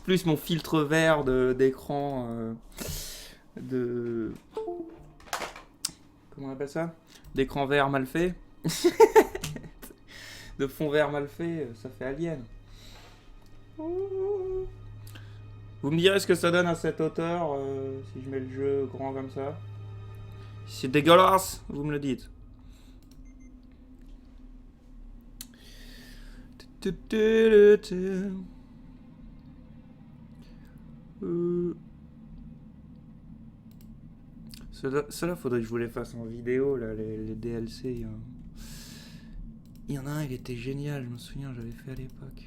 plus mon filtre vert d'écran de... Comment on appelle ça? D'écran vert mal fait. De fond vert mal fait, ça fait Alien. Vous me direz ce que ça donne à cette hauteur si je mets le jeu grand comme ça. Si c'est dégueulasse, vous me le dites. Cela faudrait que je vous les fasse en vidéo, là, les DLC. Hein. Il y en a un, il était génial, je me souviens, j'avais fait à l'époque.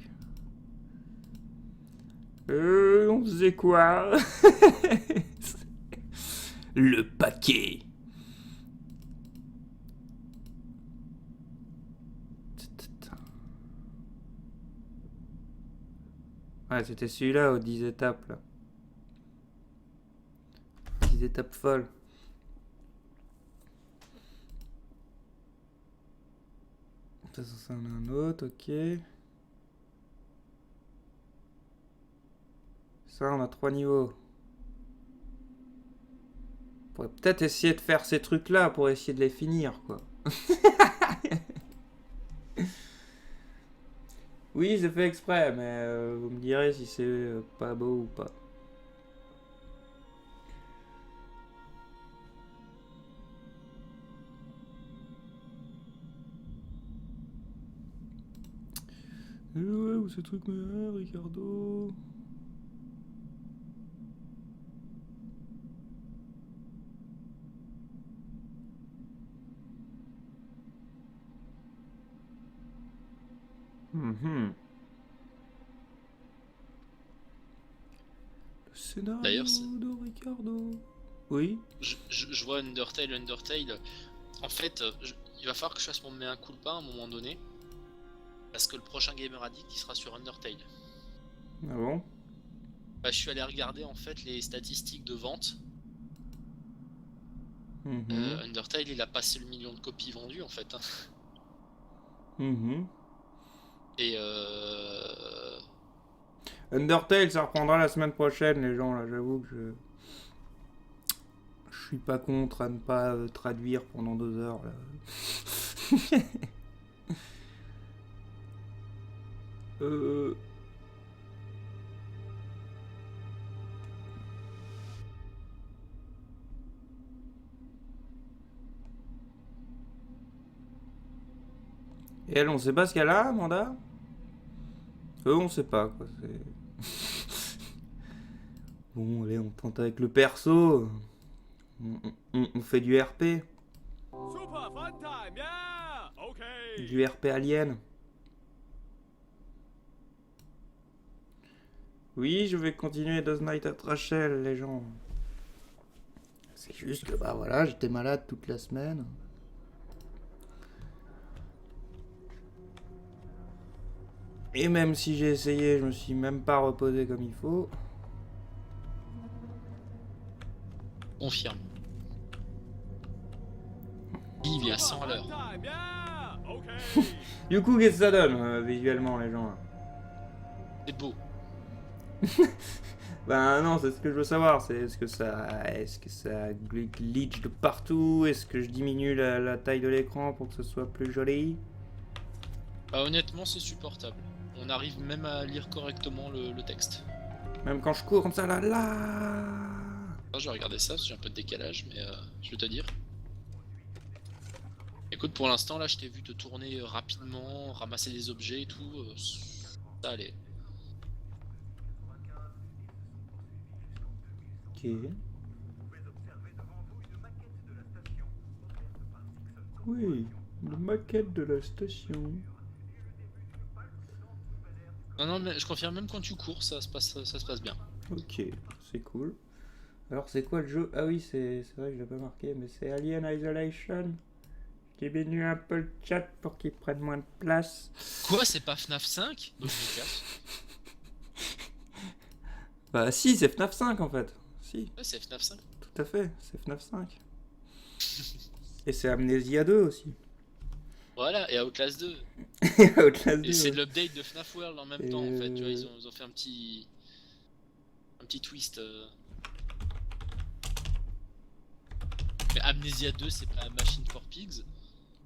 On faisait quoi? Le paquet. Ouais, c'était celui-là aux 10 étapes, là. 10 étapes folles. Ça, ça en a un autre, ok. Ça, on a 3 niveaux. On pourrait peut-être essayer de faire ces trucs-là pour essayer de les finir, quoi. Oui, c'est fait exprès, mais vous me direz si c'est pas beau ou pas. Ouais, où ce truc, Ricardo? Le scénario D'ailleurs, de Ricardo. Oui. Je vois Undertale. En fait, il va falloir que je fasse mon mea culpa à un moment donné. Parce que le prochain Gamer Addict il sera sur Undertale. Ah bon? Bah, je suis allé regarder en fait les statistiques de vente. Undertale il a passé le 1 million de copies vendues en fait. Et Undertale, ça reprendra la semaine prochaine, les gens, là, j'avoue que je suis pas contre à ne pas traduire pendant 2 heures, là. Et elle, on sait pas ce qu'elle a, Amanda? On sait pas, quoi. Bon, allez, on tente avec le perso. On fait du RP. Du RP Alien. Oui, je vais continuer Does Night at Rachel, les gens. C'est juste que, bah voilà, j'étais malade toute la semaine. Et même si j'ai essayé, je me suis même pas reposé comme il faut. confirme. Il vient 100 à l'heure. Du coup, qu'est-ce que ça donne visuellement, les gens? C'est beau. Ben non, c'est ce que je veux savoir. C'est est-ce que ça glitch de partout? Est-ce que je diminue la taille de l'écran pour que ce soit plus joli? Bah, honnêtement, c'est supportable. On arrive même à lire correctement le texte. Même quand je cours comme ça, là. Je vais regarder ça, parce que j'ai un peu de décalage, mais je vais te dire. Écoute, pour l'instant, là, je t'ai vu te tourner rapidement, ramasser des objets et tout. Ça allait. Ok. Oui, une maquette de la station. Non, mais je confirme, même quand tu cours, ça se passe bien. Ok, c'est cool. Alors, c'est quoi le jeu? Ah oui, c'est vrai que je l'ai pas marqué, mais c'est Alien Isolation. Je diminue un peu le chat pour qu'il prenne moins de place. Quoi, c'est pas FNAF 5? Donc je me casse. Bah si, c'est FNAF 5 en fait. Si. Ouais, c'est FNAF 5. Tout à fait, c'est FNAF 5. Et c'est Amnesia 2 aussi. Voilà, et Outlast 2. Outlast 2. Et c'est de l'update de FNAF World en même temps, en fait. Tu vois, ils ont fait un petit Un petit twist. Mais Amnesia 2, c'est pas Machine for Pigs?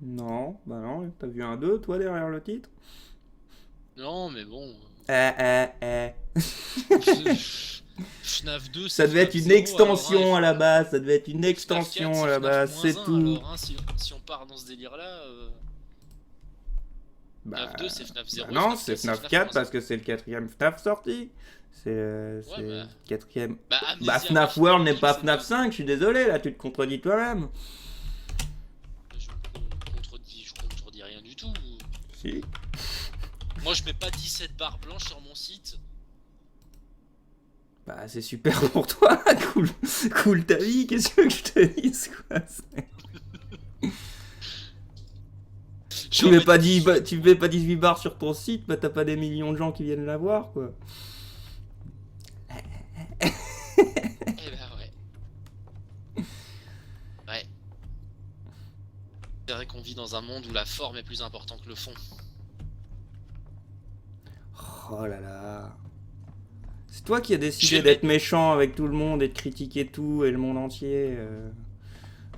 Non, bah non, t'as vu un 2 toi derrière le titre? Non, mais bon. Eh. FNAF 2, Ça c'est devait être FNAF une 0, extension alors, à la base, ça devait être une FNAF 4, extension à c'est la FNAF base, c'est -1, tout. alors, hein, si on part dans ce délire-là, Bah, FNAF 2, c'est FNAF 0, non, FNAF c'est 4, c'est FNAF FNAF 4 -1. parce que c'est le quatrième FNAF sorti. C'est Ouais, le quatrième. bah, Bah, Amnesia FNAF Machine World for n'est Pigs, pas c'est FNAF le- 5, je suis désolé, là tu te contredis toi-même. Je contredis rien du tout. Si. Moi, je mets pas 17 barres blanches sur mon site. Bah, c'est super pour toi, cool ta vie, qu'est-ce que tu veux que je te dise, quoi. Tu mets pas 18 barres sur ton site, bah t'as pas des millions de gens qui viennent la voir, quoi. Eh bah ouais. Ouais. C'est vrai qu'on vit dans un monde où la forme est plus importante que le fond. Oh là là. C'est toi qui as Je décidé vais d'être méchant avec tout le monde et de critiquer tout et le monde entier.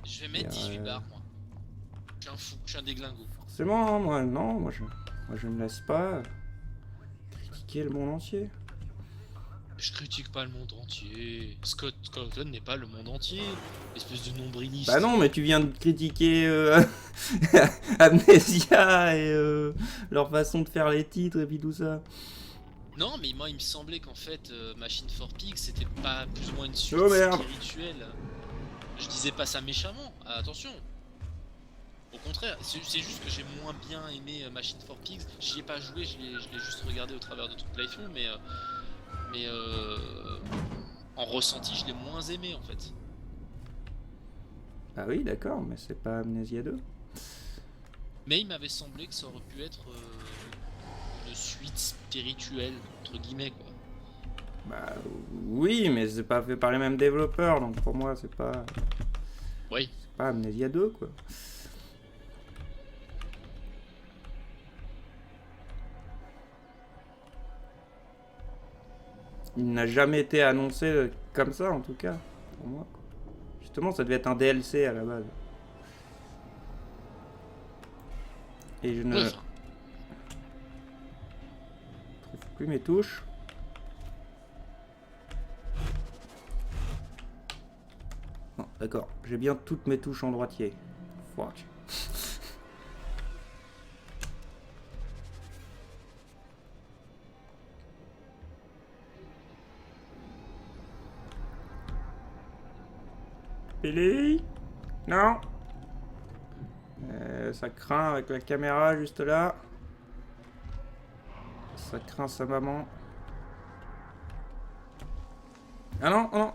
Je vais mettre 18 barres, moi. Je suis un fou, je suis un déglingo. Forcément, hein, moi non, moi je me laisse pas critiquer le monde entier. Je critique pas le monde entier. Scott Cawthon n'est pas le monde entier. Espèce de nombriliste. Bah non, mais tu viens de critiquer Amnesia et leur façon de faire les titres et puis tout ça. Non, mais moi il me semblait qu'en fait Machine for Pigs c'était pas plus ou moins une suite Oh merde. spirituelle. Je disais pas ça méchamment, attention. Au contraire, c'est juste que j'ai moins bien aimé Machine for Pigs. J'y ai pas joué, je l'ai juste regardé au travers de ton playthrough, mais en ressenti je l'ai moins aimé en fait. Ah oui, d'accord, mais c'est pas Amnesia 2. Mais il m'avait semblé que ça aurait pu être une suite spirituelle, entre guillemets quoi. Bah oui, mais c'est pas fait par les mêmes développeurs, donc pour moi c'est pas Oui. Amnesia 2 quoi. Il n'a jamais été annoncé comme ça en tout cas, pour moi. Justement, ça devait être un DLC à la base. Et je ne Ouais, trouve plus mes touches. Non, d'accord, j'ai bien toutes mes touches en droitier. Fuck. Billy? Non? Ça craint avec la caméra juste là. Ça craint sa maman. Ah non, oh non.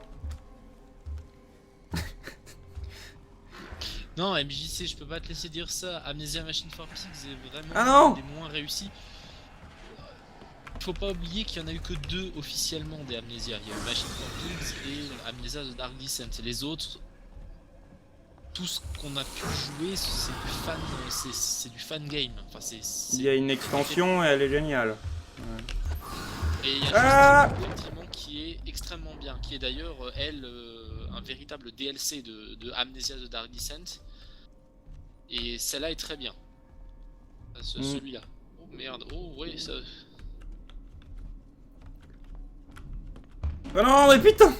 Non, MJC, je peux pas te laisser dire ça. Amnesia Machine for Pigs est vraiment Ah non un des moins réussis. Faut pas oublier qu'il y en a eu que 2 officiellement des Amnesia. Il y a eu Machine for Pigs et Amnesia The Dark Descent. Les autres, tout ce qu'on a pu jouer, c'est du fan game. Enfin, Il y a une extension et elle est géniale. Et il y a juste Ah effectivement qui est extrêmement bien, qui est d'ailleurs elle un véritable DLC de Amnesia The Dark Descent. Et celle-là est très bien. Celui-là. Oh merde, oh ouais, ça. Oh non, mais putain.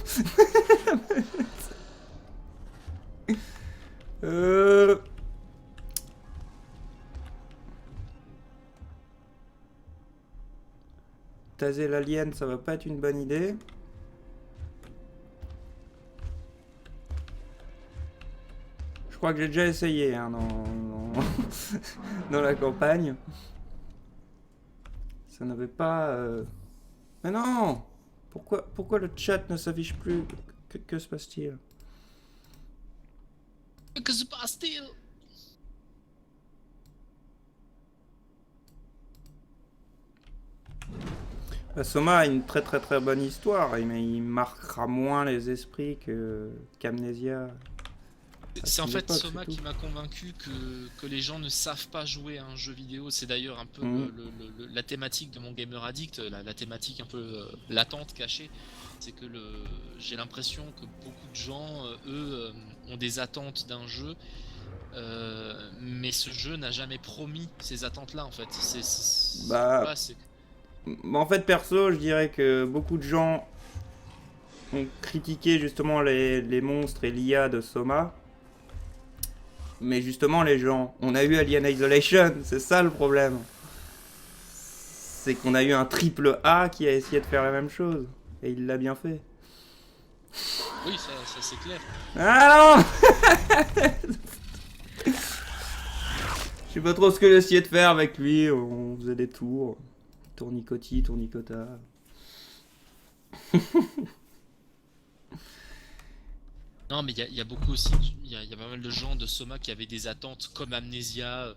Taser l'alien, ça va pas être une bonne idée. Je crois que j'ai déjà essayé hein, dans la campagne. Ça n'avait pas... Mais non! Pourquoi le chat ne s'affiche plus? Que se passe-t-il? Que se passe-t-il? Soma a une très bonne histoire, mais il marquera moins les esprits qu'Amnesia. C'est en son fait époque, Soma c'est tout. qui m'a convaincu que les gens ne savent pas jouer à un jeu vidéo. C'est d'ailleurs un peu Mhm. la thématique de mon Gamer Addict, la thématique un peu latente, cachée. C'est que j'ai l'impression que beaucoup de gens, eux, ont des attentes d'un jeu, mais ce jeu n'a jamais promis ces attentes-là en fait. Bah, Voilà, en fait, perso, je dirais que beaucoup de gens ont critiqué justement les monstres et l'IA de Soma. Mais justement, les gens, on a eu Alien Isolation, c'est ça le problème. C'est qu'on a eu un triple A qui a essayé de faire la même chose. Et il l'a bien fait. oui, ça c'est clair. Ah non. Je sais pas trop ce que j'ai essayé de faire avec lui. On faisait des tours. Tournicoti, tournicota. Non, mais il y a beaucoup aussi, il y a pas mal de gens de Soma qui avaient des attentes comme Amnesia,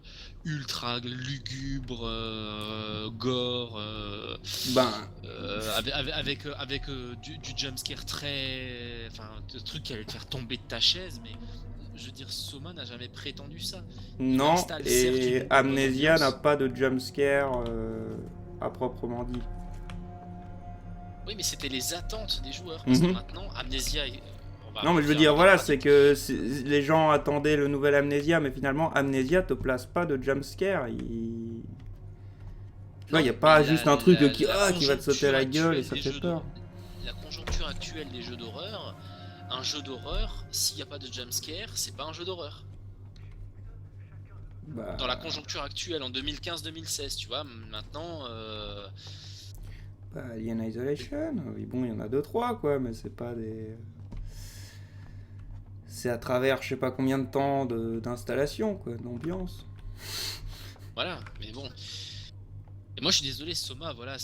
ultra lugubre, gore, Ben, avec du jumpscare très. Enfin, de trucs qui allaient te faire tomber de ta chaise, mais je veux dire, Soma n'a jamais prétendu ça. Il non. installe certes Et une bonne Amnesia n'a ambiance. pas de jumpscare à proprement dit. Oui, mais c'était les attentes des joueurs, parce que Mhm. maintenant, Amnesia, on va Non, mais je veux faire un dire, gamer voilà, c'est addict. que les gens attendaient le nouvel Amnesia, mais finalement, Amnesia te place pas de jumpscare. Tu vois, il Non, n'y a mais pas juste un truc qui va te sauter à conjoncture la gueule et actuelle ça des fait jeux peur. la conjoncture actuelle des jeux d'horreur, un jeu d'horreur, s'il n'y a pas de jumpscare, c'est pas un jeu d'horreur. Dans la Bah, conjoncture actuelle, en 2015-2016, tu vois, maintenant, Alien Isolation, oui, bon, il y en a deux, trois, quoi, mais c'est pas des. C'est à travers je sais pas combien de temps d'installation, quoi, d'ambiance. voilà, mais bon. Et moi, je suis désolé, Soma, voilà,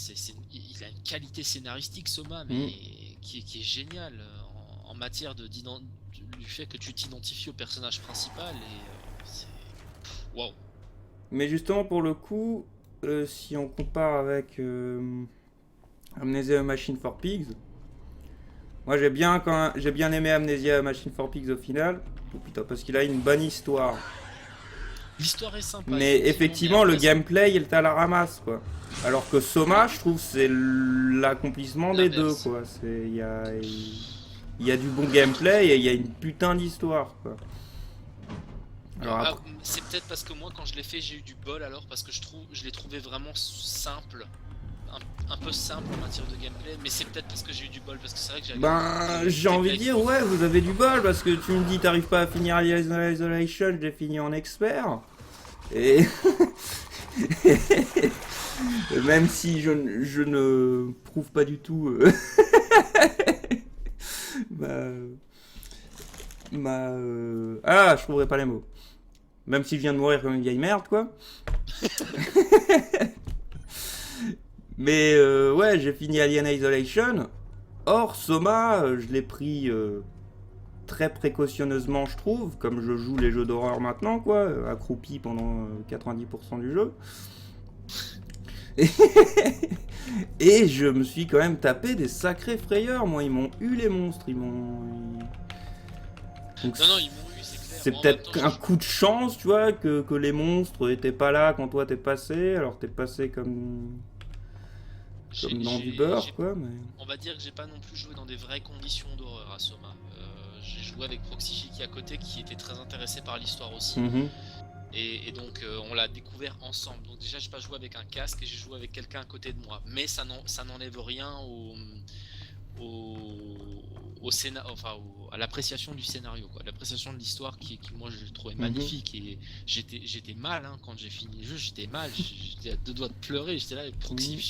il a une qualité scénaristique, Soma, mais Mm. qui est géniale en matière du fait que tu t'identifies au personnage principal et c'est. Waouh! Mais justement, pour le coup, si on compare avec Amnesia Machine for Pigs, moi j'ai bien aimé Amnesia Machine for Pigs au final. Oh, putain, parce qu'il a une bonne histoire. L'histoire est sympa, Mais effectivement, mais effectivement, le après, gameplay, il est à la ramasse, quoi. Alors que Soma, je trouve, c'est l'accomplissement des deux, l'inverse. quoi. Il y a du bon gameplay et il y a une putain d'histoire, quoi. Alors Alors, après. c'est peut-être parce que moi, quand je l'ai fait, j'ai eu du bol alors, parce que je l'ai trouvé vraiment simple, un peu simple en matière de gameplay, mais c'est peut-être parce que j'ai eu du bol, parce que c'est vrai que Ben, j'avais j'ai goûté envie de Plague dire, Tooth. ouais, vous avez du bol parce que tu me dis, t'arrives pas à finir Isolation, je l'ai fini en expert. Et même si je ne prouve pas du tout ma, Ah, je trouverai pas les mots. Même si je viens de mourir comme une vieille merde, quoi. Mais ouais, j'ai fini Alien Isolation. Or, Soma, je l'ai pris très précautionneusement, je trouve, comme je joue les jeux d'horreur maintenant, quoi, accroupi pendant 90% du jeu. Et, et je me suis quand même tapé des sacrées frayeurs. Moi, ils m'ont eu les monstres, Donc, Non, non, ils m'ont eu, c'est clair. c'est Bon, en même temps, peut-être un coup de chance, tu vois, que les monstres étaient pas là quand toi t'es passé. Alors t'es passé j'ai, comme dans du j'ai- beurre, j'ai- quoi. Mais on va dire que j'ai pas non plus joué dans des vraies conditions d'horreur à Soma. J'ai joué avec Proxy qui est à côté, qui était très intéressé par l'histoire aussi. Mhm. Et donc on l'a découvert ensemble. Donc déjà j'ai pas joué avec un casque et j'ai joué avec quelqu'un à côté de moi. Mais ça n'enlève rien à l'appréciation du scénario, quoi. L'appréciation de l'histoire qui moi je trouvais Mhm. magnifique. Et j'étais mal hein, quand j'ai fini le jeu, j'étais mal, j'étais à deux doigts de pleurer, j'étais là avec Proxy, Mhm.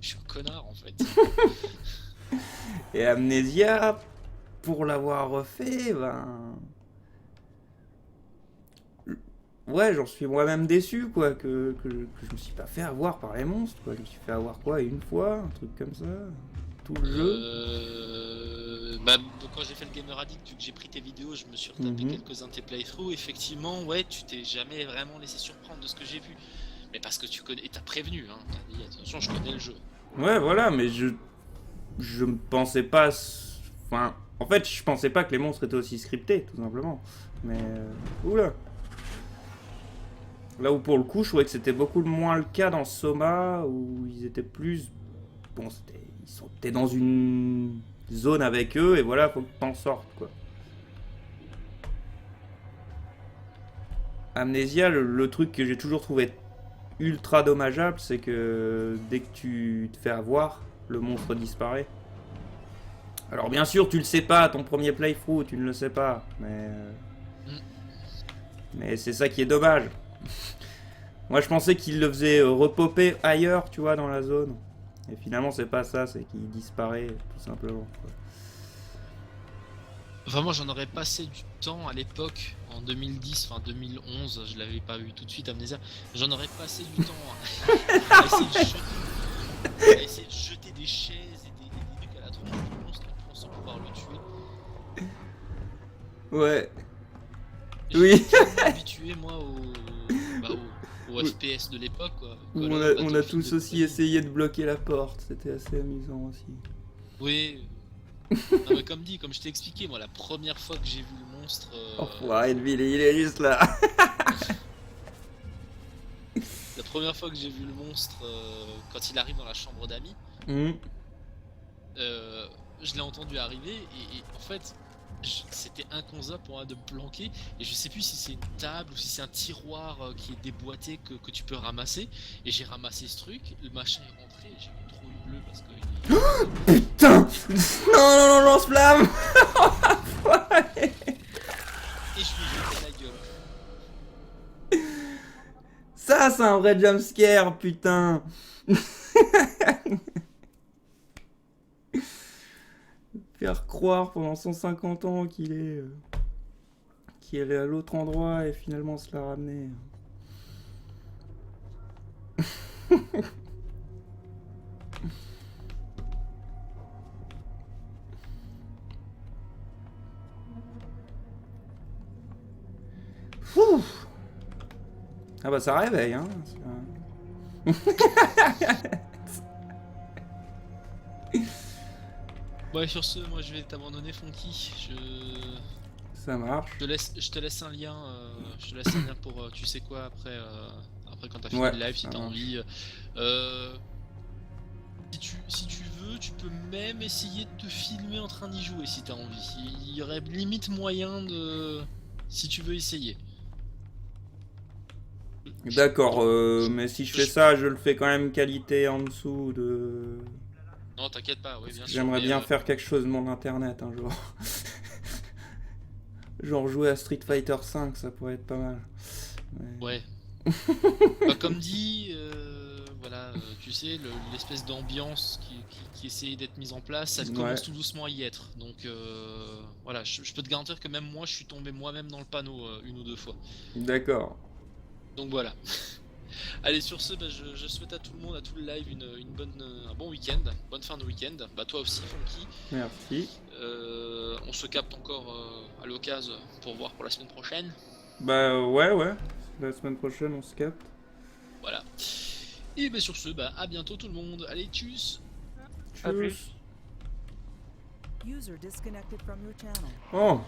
je suis un connard en fait. Et Amnesia, pour l'avoir refait, ben. Ouais, j'en suis moi-même déçu, quoi, que je me suis pas fait avoir par les monstres, quoi. Je me suis fait avoir, quoi, une fois, un truc comme ça. Tout le jeu. Donc quand j'ai fait le Gamer Addict, vu que j'ai pris tes vidéos, je me suis retapé Mhm. quelques-uns de tes playthroughs. Effectivement, ouais, tu t'es jamais vraiment laissé surprendre de ce que j'ai vu. Mais parce que tu connais, et t'as prévenu, hein, t'as dit attention, je connais le jeu. Ouais, voilà, mais je me pensais pas. Enfin, en fait, je pensais pas que les monstres étaient aussi scriptés, tout simplement. Mais... oula. Là où pour le coup, je trouvais que c'était beaucoup moins le cas dans Soma, où ils étaient plus... Bon, ils sont dans une zone avec eux, et voilà, faut que t'en sortes, quoi. Amnesia, le truc que j'ai toujours trouvé ultra dommageable, c'est que dès que tu te fais avoir, le monstre disparaît. Alors bien sûr, tu le sais pas, ton premier playthrough, tu ne le sais pas, mais c'est ça qui est dommage. Moi, je pensais qu'il le faisait repopper ailleurs, tu vois, dans la zone. Et finalement, c'est pas ça, c'est qu'il disparaît, tout simplement, quoi. Enfin, moi j'en aurais passé du temps à l'époque, en 2010, enfin 2011, je l'avais pas vu tout de suite Amnesia, j'en aurais passé du temps à essayer de jeter des chaises et des trucs à la tronche du monstre sans pouvoir le tuer. Ouais. Et Oui. je suis tellement habitué moi au Oui. FPS de l'époque, quoi. On a tous aussi essayé de bloquer la porte, c'était assez amusant aussi. Oui. Non, mais comme je t'ai expliqué, moi la première fois que j'ai vu le monstre. Enfoiré de ville, il est juste là. La première fois que j'ai vu le monstre, quand il arrive dans la chambre d'amis, je l'ai entendu arriver et en fait c'était inconcevable pour moi de me planquer et je sais plus si c'est une table ou si c'est un tiroir qui est déboîté que tu peux ramasser, et j'ai ramassé ce truc, le machin est rentré et j'ai eu trop eu bleu parce que Putain. Non, lance-flamme. et je lui ai jeté la gueule. Ça, c'est un vrai jumpscare, putain. Faire croire pendant 150 ans qu'il est à l'autre endroit et finalement se la ramener. Ouf. Ah bah ça réveille, hein. Ouais, sur ce, moi je vais t'abandonner, Funky. Ça marche. Je te laisse un lien, pour tu sais quoi après, après quand t'as fini Ouais, le live si ça t'as marche. envie. Si tu veux, tu peux même essayer de te filmer en train d'y jouer si t'as envie. Il y aurait limite moyen de, si tu veux essayer. D'accord, mais si je fais ça, je le fais quand même qualité en dessous de... Non, t'inquiète pas, oui, bien sûr. J'aimerais mais, bien faire quelque chose de mon internet un jour. Genre jouer à Street Fighter 5, ça pourrait être pas mal. Mais... Ouais. Bah, comme dit, voilà, tu sais, l'espèce d'ambiance qui essaie d'être mise en place, ça commence tout doucement à y être. Donc voilà, je peux te garantir que même moi, je suis tombé moi-même dans le panneau une ou deux fois. D'accord. Donc voilà. Allez, sur ce, bah, je souhaite à tout le monde, à tout le live, un bon week-end, bonne fin de week-end. Bah toi aussi, Funky. Merci. On se capte encore à l'occasion pour voir pour la semaine prochaine. Bah ouais. La semaine prochaine, on se capte. Voilà. Et bah sur ce, bah à bientôt tout le monde. Allez, tchuss. À plus. User disconnected from your channel. Oh.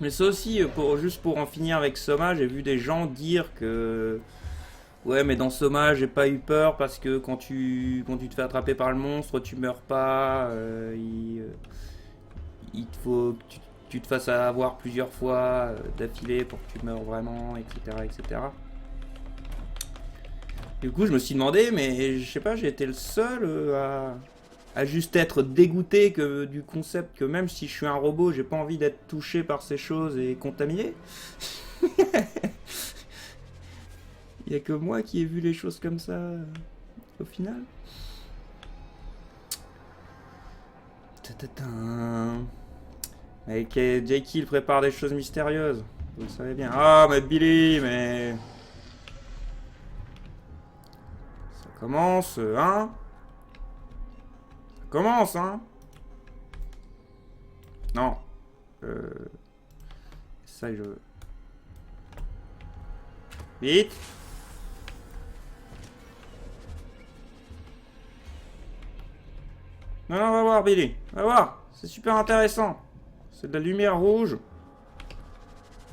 Mais ça aussi, juste pour en finir avec Soma, j'ai vu des gens dire que... Ouais, mais dans Soma, j'ai pas eu peur parce que quand tu te fais attraper par le monstre, tu meurs pas. Il te faut que tu te fasses avoir plusieurs fois d'affilée pour que tu meurs vraiment, etc., etc. Du coup, je me suis demandé, mais je sais pas, j'ai été le seul à juste être dégoûté du concept que même si je suis un robot, j'ai pas envie d'être touché par ces choses et contaminé. Il y a que moi qui ai vu les choses comme ça au final. Mais Jake Hill prépare des choses mystérieuses. Vous le savez bien. Ah, mais Billy, mais... Ça commence, hein? Ça commence, hein? Non. Ça, je... Vite. Non, non, va voir, Billy. Va voir. C'est super intéressant. C'est de la lumière rouge.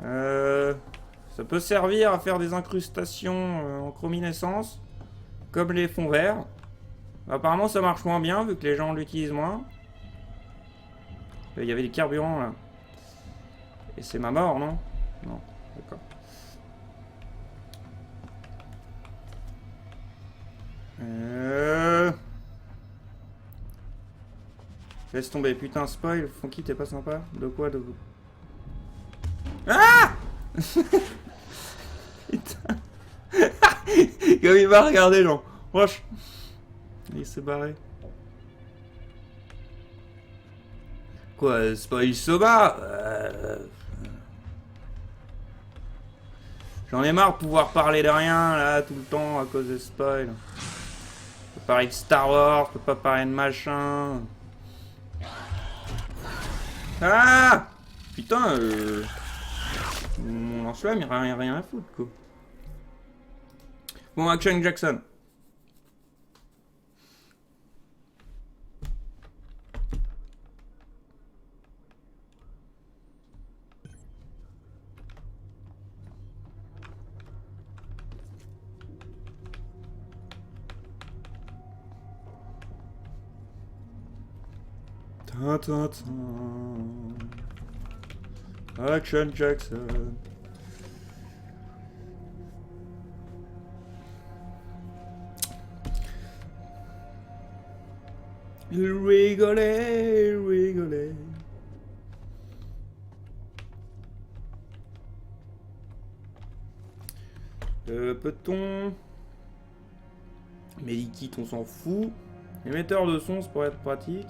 Ça peut servir à faire des incrustations en chrominescence. Comme les fonds verts. Apparemment, ça marche moins bien vu que les gens l'utilisent moins. Il y avait du carburant là. Et c'est ma mort, non? Non, d'accord. Laisse tomber, putain, spoil, Funky, t'es pas sympa? De quoi, de vous? Ah! Putain. Comme il m'a regardé, genre. Wesh. Il s'est barré. Quoi, spoil Soba? J'en ai marre de pouvoir parler de rien, là, tout le temps, à cause des spoil. Je peux parler de Star Wars, je peux pas parler de machin. Ah! Putain, mon lance-flamme, il n'y a rien à foutre, quoi. Bon, Action Jackson. Action Jackson. Il rigolait, il rigolait. Peut-on... Medikit, on s'en fout. Émetteur de son, ça pourrait être pratique.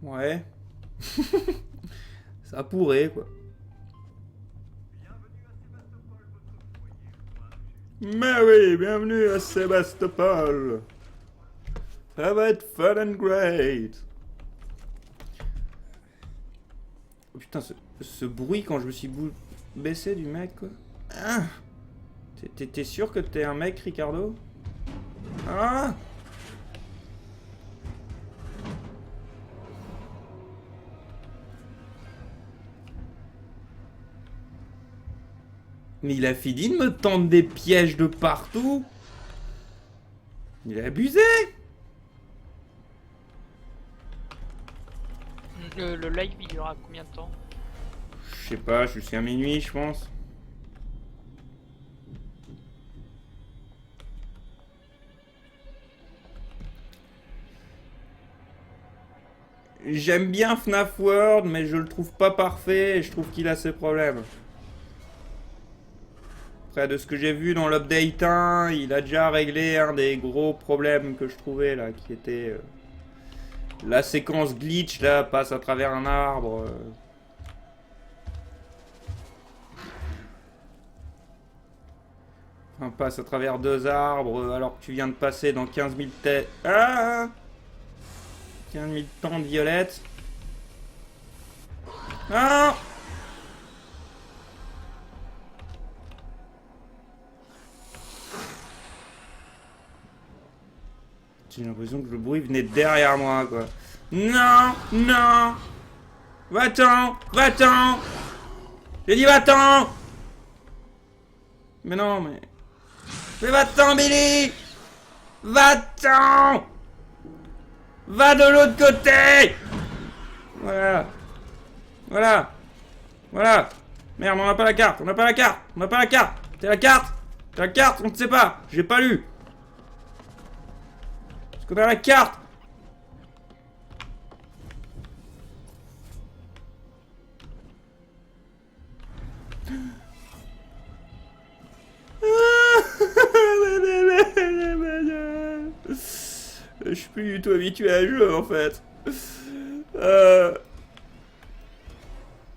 Ouais. Ça pourrait, quoi. Mais oui, bienvenue à Sébastopol. Ça va être fun and great. Oh putain, ce bruit quand je me suis baissé du mec, quoi. Ah, t'es sûr que t'es un mec, Ricardo? Ah! Mais il a fini de me tendre des pièges de partout. Il a abusé. Le live, il dura combien de temps? Je sais pas, jusqu'à minuit, je pense. J'aime bien FNAF World, mais je le trouve pas parfait et je trouve qu'il a ses problèmes. Après, de ce que j'ai vu dans l'update 1, il a déjà réglé un des gros problèmes que je trouvais là, qui était la séquence glitch là, passe à travers un arbre. Enfin, passe à travers deux arbres alors que tu viens de passer dans 15 000 têtes. Ah! 15 000 temps de violette. Ah! J'ai l'impression que le bruit venait derrière moi, quoi. Non! Non! Va-t'en! Va-t'en! J'ai dit va-t'en! Mais non, mais... Mais va-t'en, Billy! Va-t'en! Va de l'autre côté! Voilà. Voilà. Voilà. Merde, on n'a pas la carte. On n'a pas la carte. On n'a pas la carte. T'es la carte? T'es la carte? On ne sait pas. J'ai pas lu. Est-ce qu'on a la carte? Je suis plus du tout habitué à jeu en fait.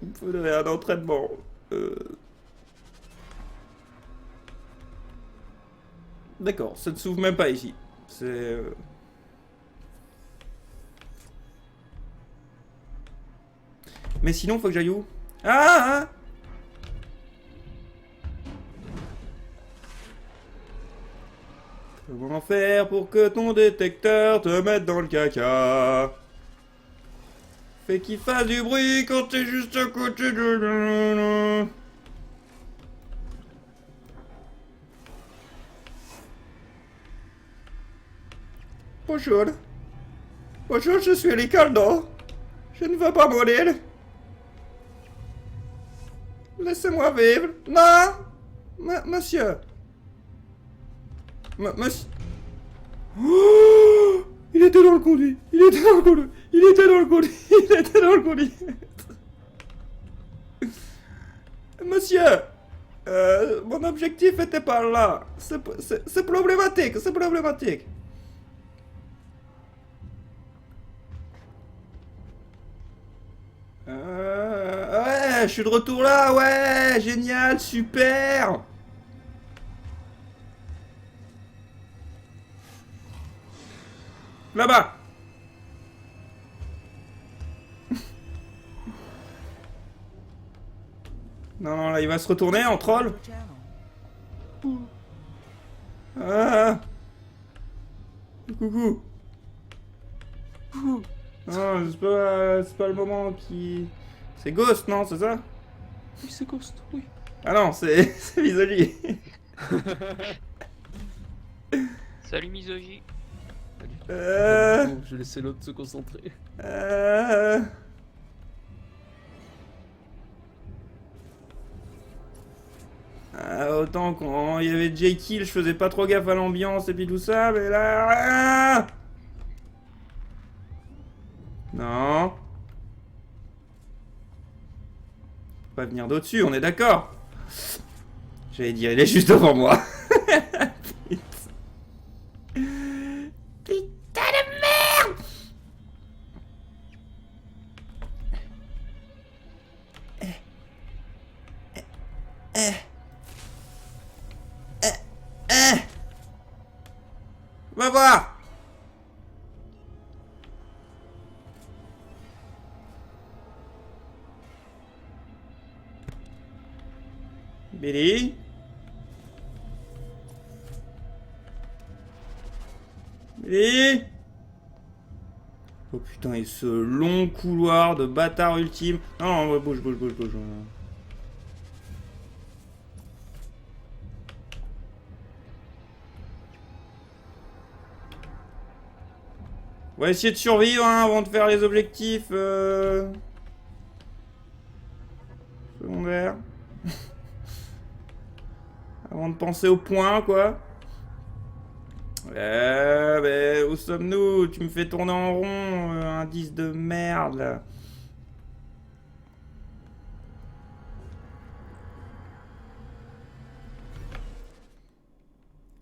Il me faudrait un entraînement. D'accord, ça ne s'ouvre même pas ici. C'est... Mais sinon, faut que j'aille où? Ah, comment faire pour que ton détecteur te mette dans le caca? Fais qu'il fasse du bruit quand t'es juste à côté de... Bonjour. Bonjour, je suis Ricardo. Je ne veux pas mourir. Laissez-moi vivre. Non, monsieur. Monsieur... Oh, il était dans le conduit. Il était dans le conduit. Il était dans le conduit. Il était dans le conduit. Monsieur, mon objectif était par là. C'est problématique. C'est problématique. Ouais, je suis de retour là. Ouais, génial, super. Là-bas. Non, non, là, il va se retourner en troll. Your channel. Ah. Coucou. Coucou. Non, c'est pas le moment qui... C'est Ghost, non, c'est ça? Oui, c'est Ghost, oui. Ah non, c'est Misogy. Salut Misogy. Bon, je vais laisser l'autre se concentrer. Autant quand il y avait J-Kill, je faisais pas trop gaffe à l'ambiance et puis tout ça, mais là... Non. Faut pas venir d'au-dessus, on est d'accord. J'allais dire, il est juste devant moi. Putain de merde. Va voir. Billy. Billy. Oh putain, et ce long couloir de bâtard ultime. Non, non, bouge. On va essayer de survivre hein, avant de faire les objectifs secondaires. Avant de penser au point, quoi. Mais où sommes-nous? Tu me fais tourner en rond, indice de merde, là.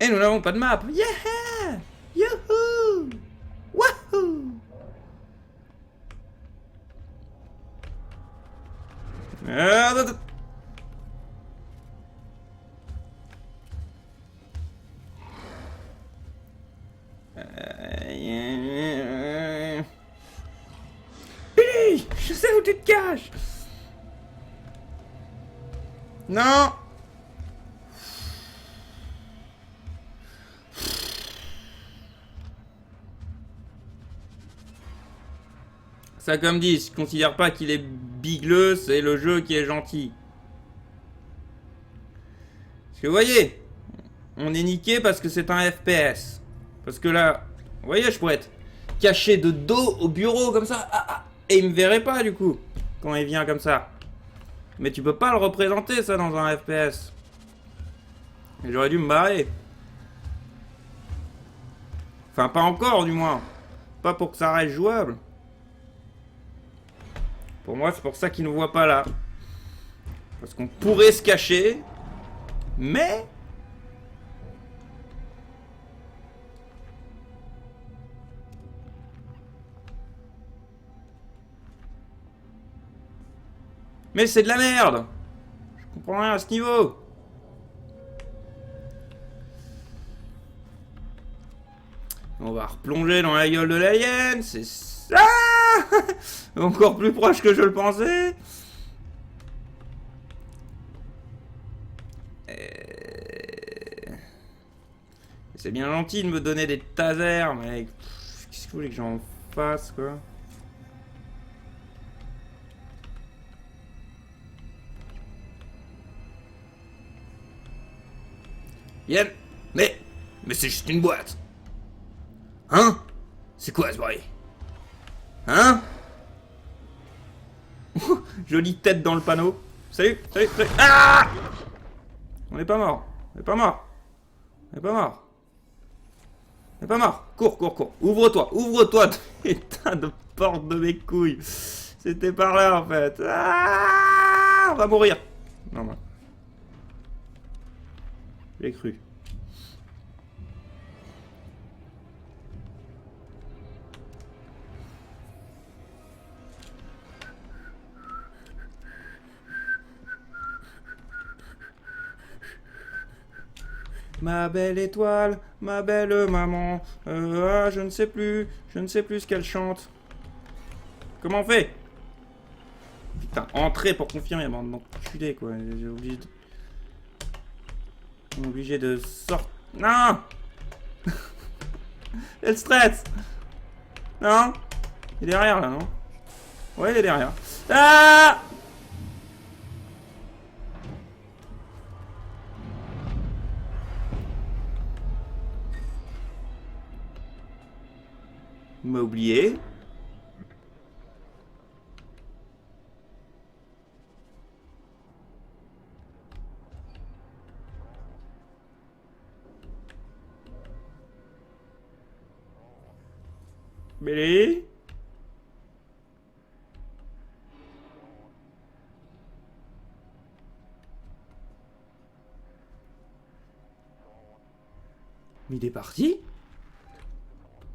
Et nous n'avons pas de map. Yeah! Youhou! Wahoo! Billy, je sais où tu te caches. Non. Ça comme dit, je considère pas qu'il est bigleux, c'est le jeu qui est gentil. Parce que vous voyez, on est niqué parce que c'est un FPS. Parce que là, vous voyez, je pourrais être caché de dos au bureau comme ça, et il me verrait pas du coup, quand il vient comme ça. Mais tu peux pas le représenter ça dans un FPS. Et j'aurais dû me barrer. Enfin, pas encore du moins. Pas pour que ça reste jouable. Pour moi, c'est pour ça qu'ils ne voient pas là. Parce qu'on pourrait se cacher. Mais... Mais c'est de la merde. Je comprends rien à ce niveau. On va replonger dans la gueule de l'alien. Ah encore plus proche que je le pensais. C'est bien gentil de me donner des tasers, mais qu'est-ce que vous voulez que j'en fasse, quoi? Yann, mais c'est juste une boîte. Hein? C'est quoi ce bruit? Hein? Jolie tête dans le panneau. Salut. Ah! On n'est pas mort. On n'est pas mort. On n'est pas mort. On n'est pas mort. Cours. Ouvre-toi. Putain de porte de mes couilles. C'était par là en fait. Ah! On va mourir. Non, non. J'ai cru. Ma belle étoile, ma belle maman, je ne sais plus ce qu'elle chante. Comment on fait? Putain, entrer pour confirmer, bande d'enculés quoi, j'ai obligé de... On est obligé de sortir... Non. Elle stresse. Non. Il est derrière là, non? Ouais, il est derrière. Ah! Il m'a oublié. Billy? Mais il est parti?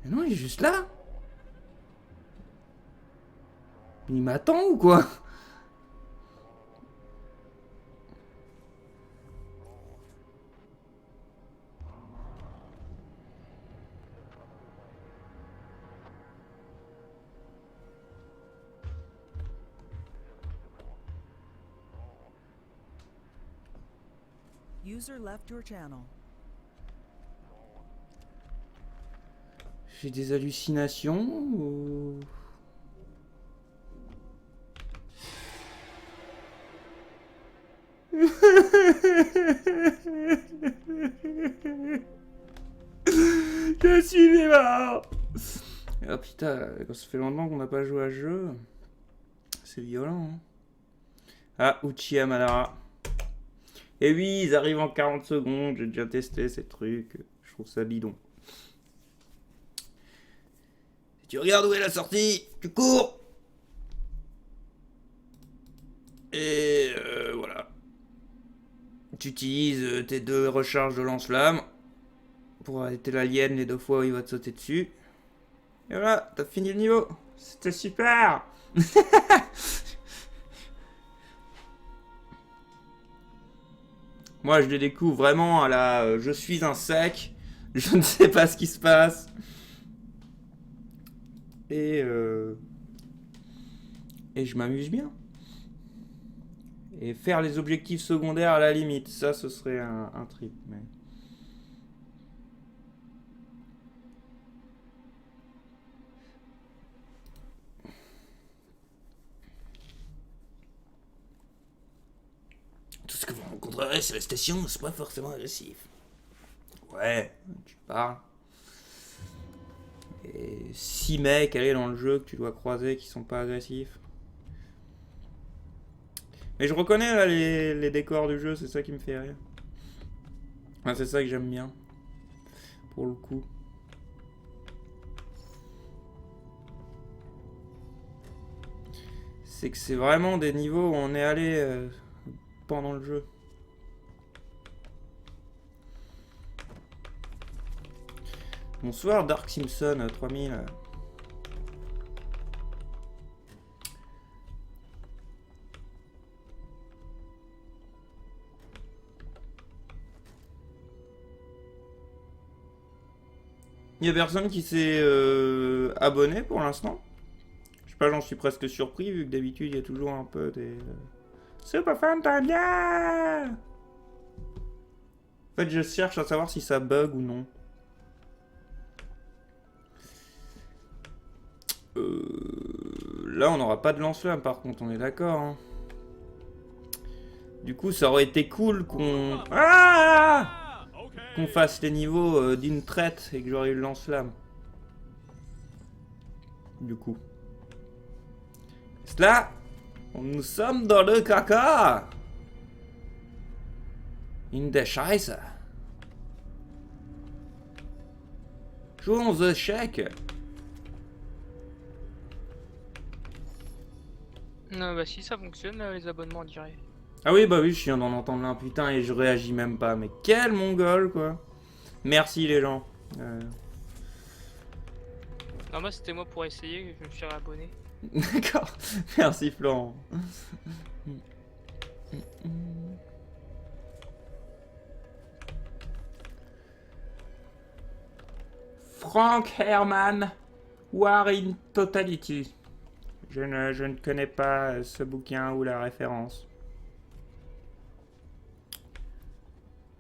Mais non, il est juste là. Il m'attend ou quoi? User left your channel. J'ai des hallucinations ou... Je suis mort. Ah putain, quand ça fait longtemps qu'on n'a pas joué à ce jeu, c'est violent. Hein. Ah, Uchiha Madara. Et oui, ils arrivent en 40 secondes, j'ai déjà testé ces trucs, je trouve ça bidon. Si tu regardes où est la sortie, tu cours. Et voilà. Tu utilises tes 2 recharges de lance-flamme pour arrêter l'alien les 2 fois où il va te sauter dessus. Et voilà, t'as fini le niveau. C'était super. Moi, je le découvre vraiment à la... je suis un sec. Je ne sais pas ce qui se passe. Et je m'amuse bien. Et faire les objectifs secondaires à la limite. Ça, ce serait un trip. Mais... tout ce que vous rencontrerez sur les stations, c'est pas forcément agressif. Ouais, tu parles. Et 6 mecs allez dans le jeu que tu dois croiser qui sont pas agressifs. Mais je reconnais là les décors du jeu, c'est ça qui me fait rire. Ah, c'est ça que j'aime bien. Pour le coup. C'est que c'est vraiment des niveaux où on est allé pendant le jeu. Bonsoir Dark Simpson 3000. Il y a personne qui s'est abonné pour l'instant. sais pas, j'en suis presque surpris vu que d'habitude il y a toujours un peu des... Super Fantasia. En fait, je cherche à savoir si ça bug ou non. Là, on n'aura pas de lance-flamme par contre, on est d'accord. Hein. Du coup, ça aurait été cool qu'on... Ah, qu'on fasse les niveaux d'une traite et que j'aurais eu le lance-flamme. Du coup. Là, nous sommes dans le caca. In der Scheiße. Jouons aux échecs. Non, bah si ça fonctionne, les abonnements, on dirait. Ah oui, bah oui, je viens d'en entendre un putain et je réagis même pas. Mais quel mongol, quoi. Merci les gens. Non, moi c'était moi pour essayer, je me suis réabonné. D'accord. Merci Florent. Frank Herman, War in Totality. Je ne connais pas ce bouquin ou la référence.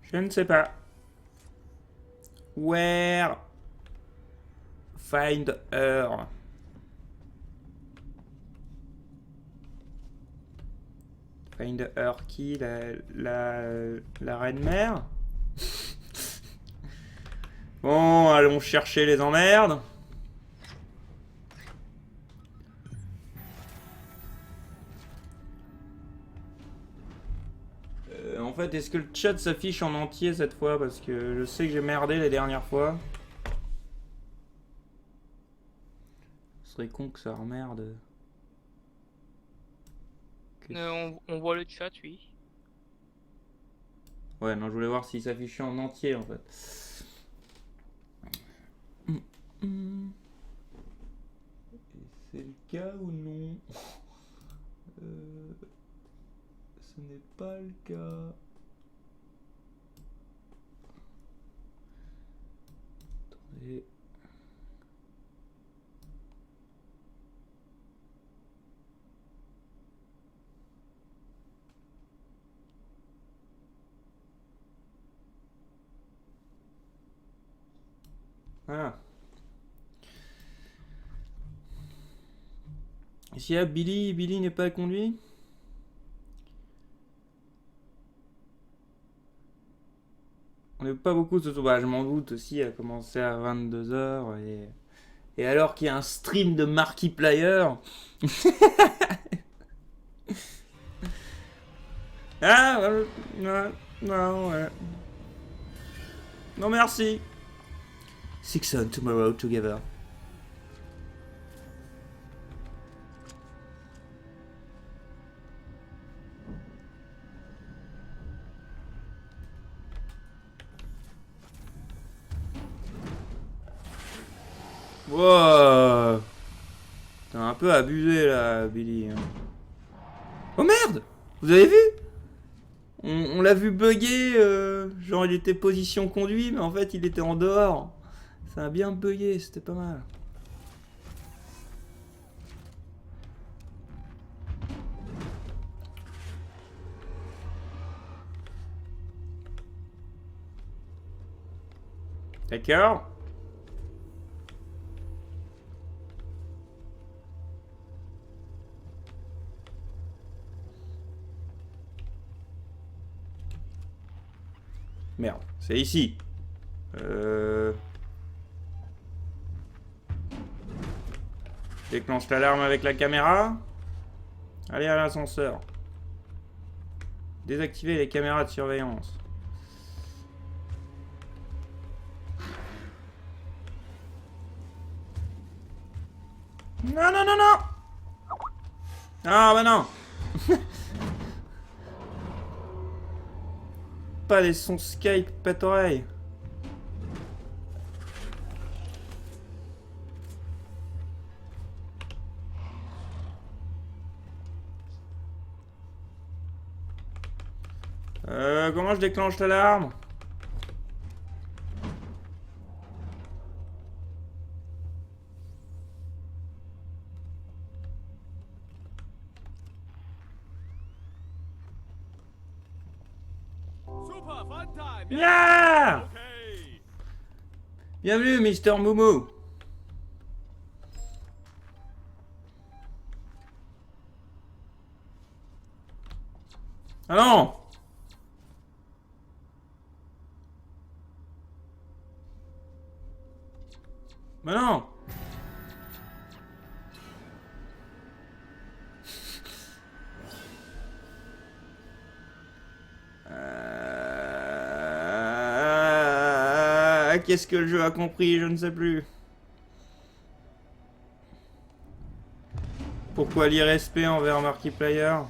Je ne sais pas. Where find her. Find her qui la reine mère. Bon, allons chercher les emmerdes. En fait, est-ce que le chat s'affiche en entier cette fois? Parce que je sais que j'ai merdé les dernières fois. Ce serait con que ça remerde. On voit le chat, oui. Ouais, non, je voulais voir s'il s'affichait en entier en fait. C'est le cas ou non? Ce n'est pas le cas. Attendez. Voilà. Et s'il y a Billy n'est pas conduit? On n'est pas beaucoup ce soir. Bah, je m'en doute aussi, à commencer à 22 h et alors qu'il y a un stream de Markiplier. Ah, ouais, non, ouais. Non, merci. 6 on tomorrow together. Wow. T'as un peu abusé là, Billy. Oh merde! Vous avez vu? On l'a vu bugger, genre il était position conduit, mais en fait il était en dehors. Ça a bien bugué, c'était pas mal. D'accord. Merde, c'est ici. Déclenche l'alarme avec la caméra. Allez à l'ascenseur. Désactiver les caméras de surveillance. Non, non, non, non. Ah, bah non. Pas des sons Skype pète oreille. Comment je déclenche l'alarme? Yeah! Bienvenue, Mister Moumou. Ah non! Mais non! Qu'est-ce que le jeu a compris? Je ne sais plus. Pourquoi l'irrespect envers Markiplier?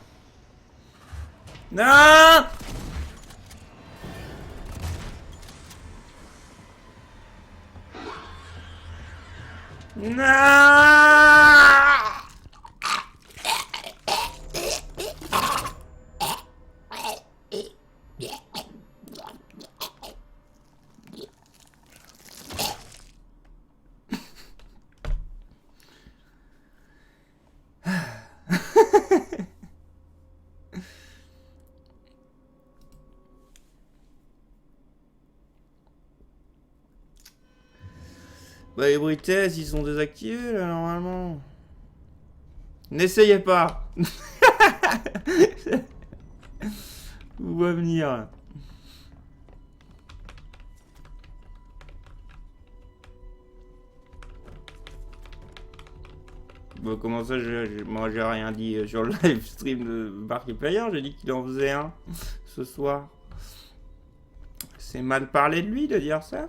Non! Non! Bah les bruits de test, ils sont désactivés là normalement. N'essayez pas. Où va venir? Bon, comment ça, moi j'ai rien dit sur le live stream de Markiplier, j'ai dit qu'il en faisait un ce soir. C'est mal parler de lui de dire ça?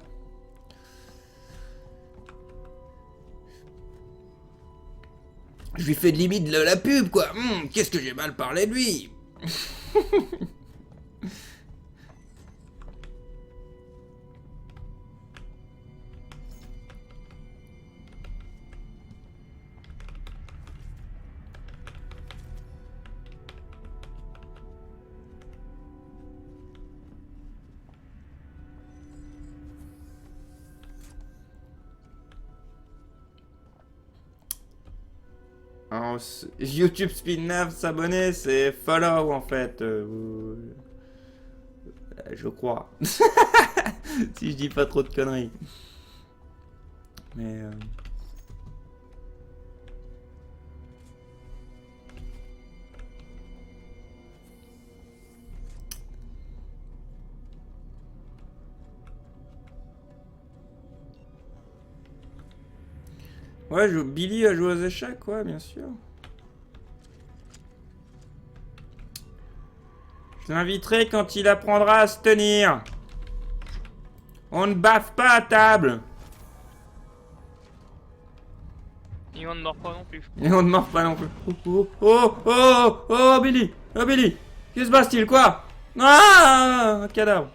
Je lui fais de limite de la pub, quoi. Qu'est-ce que j'ai mal parlé de lui. Alors, YouTube Spin9 s'abonner, c'est follow en fait. Je crois. Si je dis pas trop de conneries. Mais. Ouais, Billy a joué aux échecs, ouais, bien sûr. Je l'inviterai quand il apprendra à se tenir. On ne baffe pas à table. Et on ne mord pas non plus. Et on ne mord pas non plus. Oh, Billy. Oh, Billy. Qu'est-ce qui se passe-t-il, quoi? Ah, un cadavre.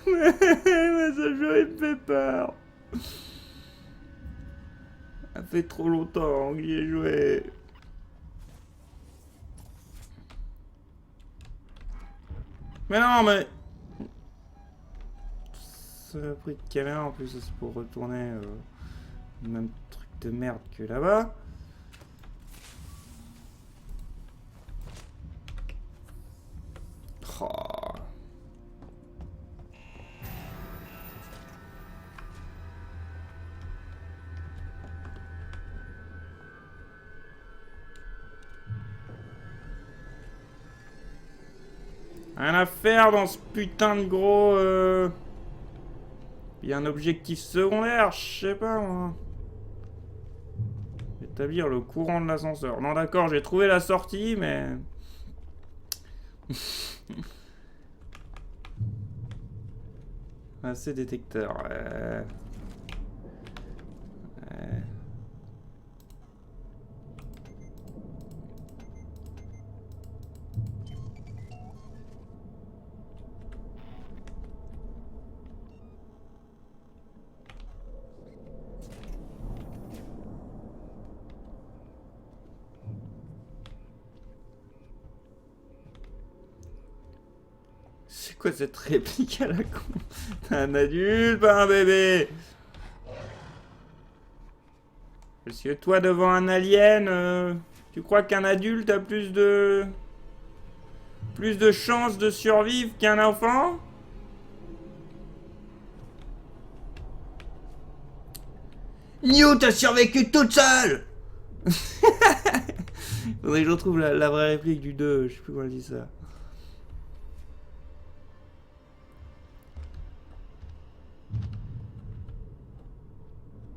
Mais ce jeu il me fait peur. Ça fait trop longtemps que j'y ai joué. Mais non, mais... Ça a pris de caméra en plus, c'est pour retourner le même truc de merde que là-bas. Oh. Rien à faire dans ce putain de gros... Il y a un objectif secondaire, je sais pas moi. Établir le courant de l'ascenseur. Non d'accord, j'ai trouvé la sortie, mais... Assez détecteur. C'est quoi cette réplique à la con? T'es un adulte, pas un bébé. Parce que toi, devant un alien, tu crois qu'un adulte a plus de chances de survivre qu'un enfant? Newt a survécu toute seule. Faudrait que je retrouve la vraie réplique du 2, je sais plus comment elle dit ça.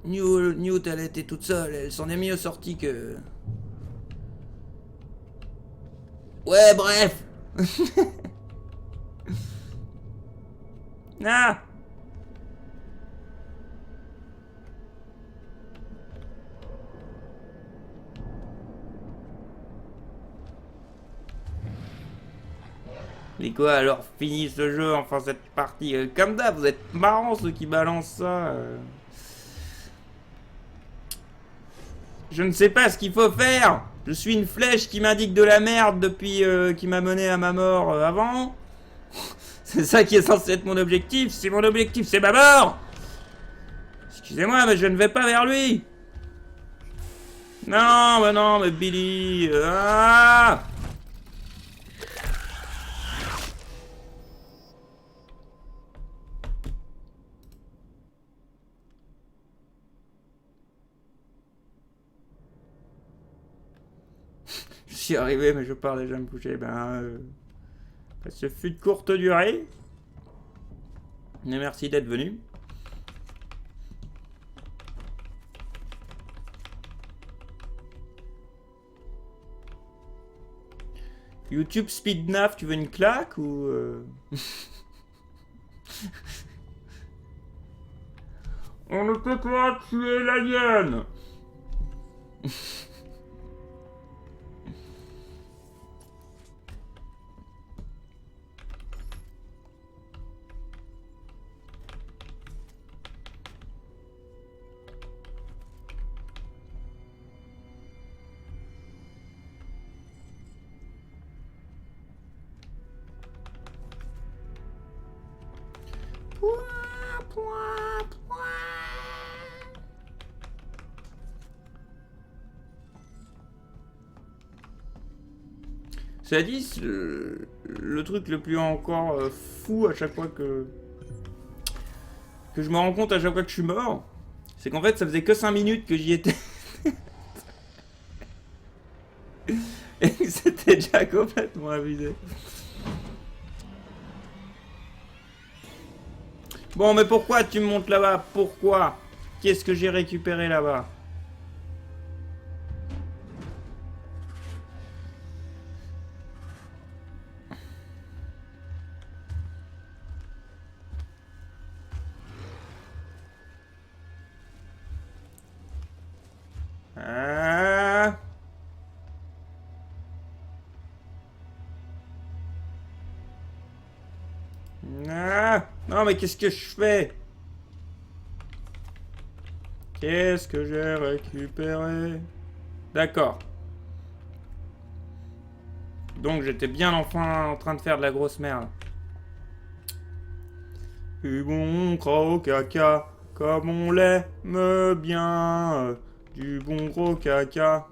Newt, elle était toute seule, elle s'en est mieux sortie que... Ouais, bref. Ah. Mais quoi, alors fini ce jeu, enfin cette partie. Comme d'hab, vous êtes marrants ceux qui balancent ça. Je ne sais pas ce qu'il faut faire. Je suis une flèche qui m'indique de la merde depuis qui m'a mené à ma mort avant. C'est ça qui est censé être mon objectif. Si mon objectif c'est ma mort. Excusez-moi, mais je ne vais pas vers lui. Non, mais Billy. Ah. Je suis arrivé, mais je pars déjà me coucher. Ce fut de courte durée. Mais merci d'être venu. YouTube Speednaf, tu veux une claque ou On ne peut pas tuer l'alien. Ça dit, le truc le plus encore fou à chaque fois que je me rends compte à chaque fois que je suis mort, c'est qu'en fait ça faisait que 5 minutes que j'y étais. Et que c'était déjà complètement abusé. Bon, mais pourquoi tu me montes là-bas? Pourquoi? Qu'est-ce que j'ai récupéré là-bas? Ah. Ah. Non, mais qu'est-ce que je fais? Qu'est-ce que j'ai récupéré? D'accord. Donc j'étais bien enfin en train de faire de la grosse merde. Du bon gros caca, comme on l'aime bien. Du bon gros caca.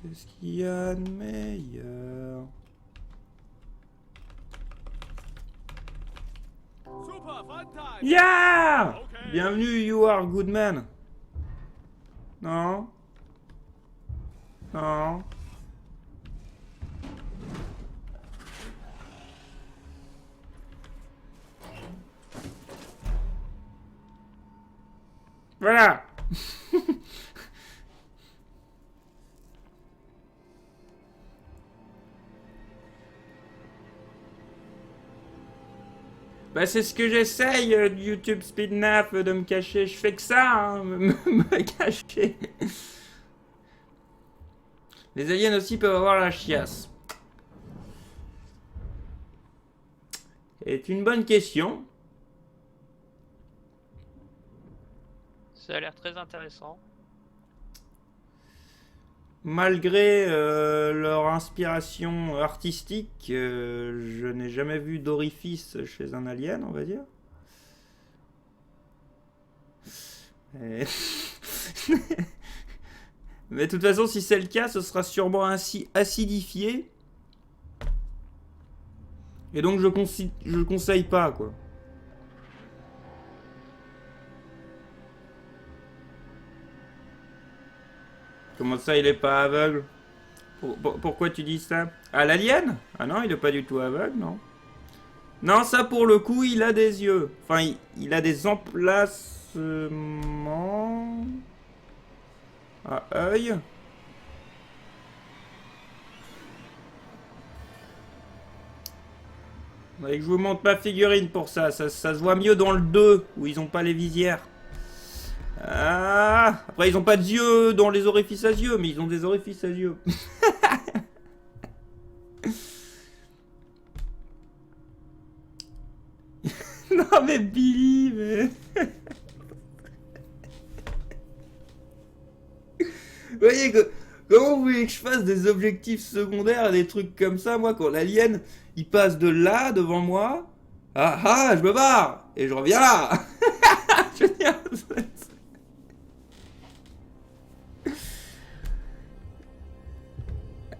C'est ce qu'il y a de meilleur. Yeah! Bienvenue, you are good man. Non? Non? Voilà. Bah c'est ce que j'essaye, YouTube Speednap, de me cacher. Je fais que ça, hein, me cacher. Les aliens aussi peuvent avoir la chiasse. C'est une bonne question. Ça a l'air très intéressant. Malgré leur inspiration artistique, je n'ai jamais vu d'orifice chez un alien, on va dire. Et- Mais de toute façon, si c'est le cas, ce sera sûrement ainsi acidifié. Et donc, je le conseille pas, quoi. Comment ça, il est pas aveugle? Pourquoi tu dis ça? Ah, l'alien? Ah non, il est pas du tout aveugle, non. Non, ça, pour le coup, il a des yeux. Enfin, il a des emplacements... à œil. Faudrait que je vous montre ma figurine pour ça. Ça se voit mieux dans le 2, où ils ont pas les visières. Ah, après, ils ont pas d'yeux dans les orifices à yeux, mais ils ont des orifices à yeux. Non, mais Billy, mais... Vous voyez que... Comment vous voulez que je fasse des objectifs secondaires et des trucs comme ça, moi, quand l'alien, il passe de là, devant moi... Ah ah, je me barre! Et je reviens là. Je veux dire...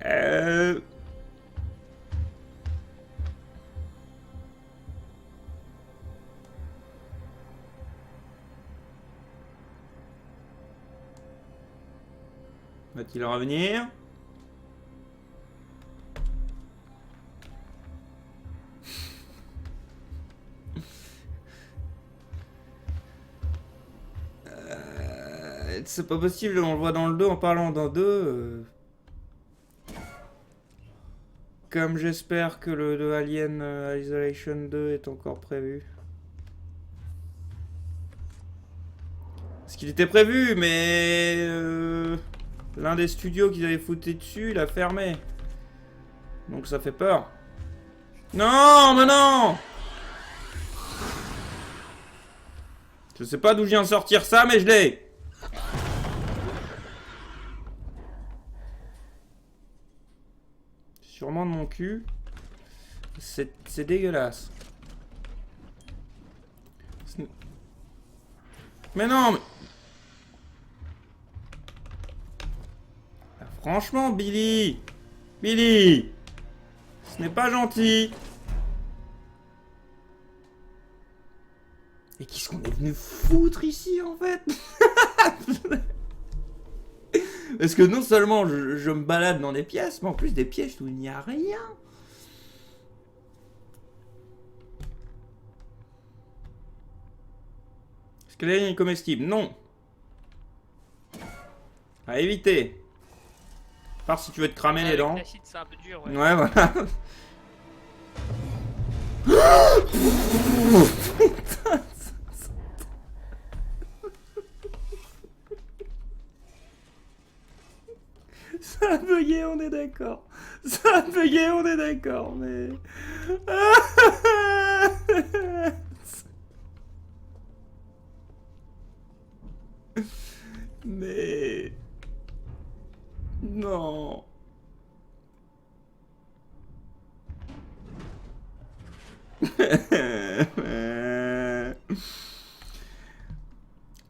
Euh... Va-t-il revenir? C'est pas possible, on le voit dans le 2 en parlant d'un 2. Comme j'espère que le de Alien Isolation 2 est encore prévu. Parce qu'il était prévu, mais... l'un des studios qu'ils avaient foutu dessus, il a fermé. Donc ça fait peur. Non, mais non! Je sais pas d'où je viens de sortir ça, mais je l'ai. Sûrement de mon cul. C'est dégueulasse. Mais non, mais... Ah, franchement, Billy. Billy. Ce n'est pas gentil. Et qu'est-ce qu'on est venu foutre ici, en fait? Parce que non seulement je me balade dans des pièces, mais en plus des pièces où il n'y a rien. Est-ce que l'alien est comestible? Non. À éviter. À part si tu veux te cramer les dents. L'acide, c'est un peu dur, ouais. Ouais, voilà. Putain. Ça a bugué, on est d'accord. Ça a bugué, on est d'accord, mais... Mais... Non.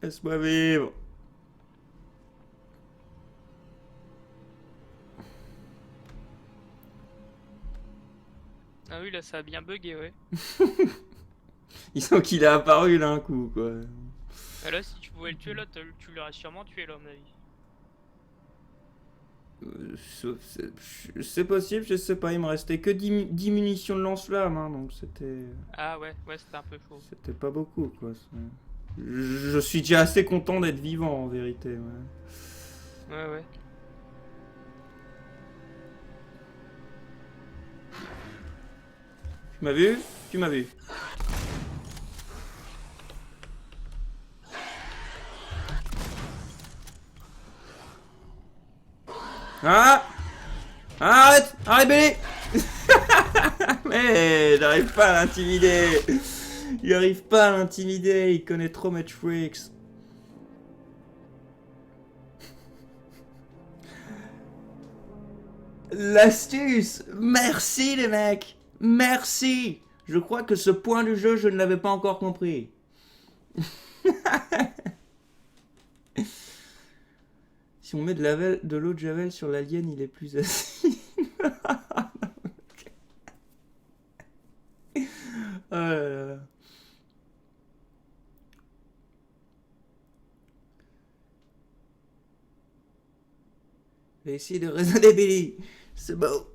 Laisse-moi vivre. Ah oui, là, ça a bien bugué, ouais. Ils sont qu'il est apparu là un coup, quoi. Ah, là, si tu pouvais le tuer, là, tu l'aurais sûrement tué, là, à mon avis. C'est possible, je sais pas, il me restait que 10 munitions de lance-flamme, hein, donc c'était... Ah ouais, c'était un peu chaud. C'était pas beaucoup, quoi. Je suis déjà assez content d'être vivant, en vérité. Ouais. Ouais. Tu m'as vu? Tu m'as vu. Ah! Arrête! Arrête, Billy! Mais j'arrive pas à l'intimider! Il arrive pas à l'intimider, il connaît trop mes tricks. L'astuce! Merci les mecs! Merci! Je crois que ce point du jeu, je ne l'avais pas encore compris. Si on met de l'eau de javel sur l'alien, il est plus acide. Oh là là. J'ai essayé de raisonner Billy. C'est beau.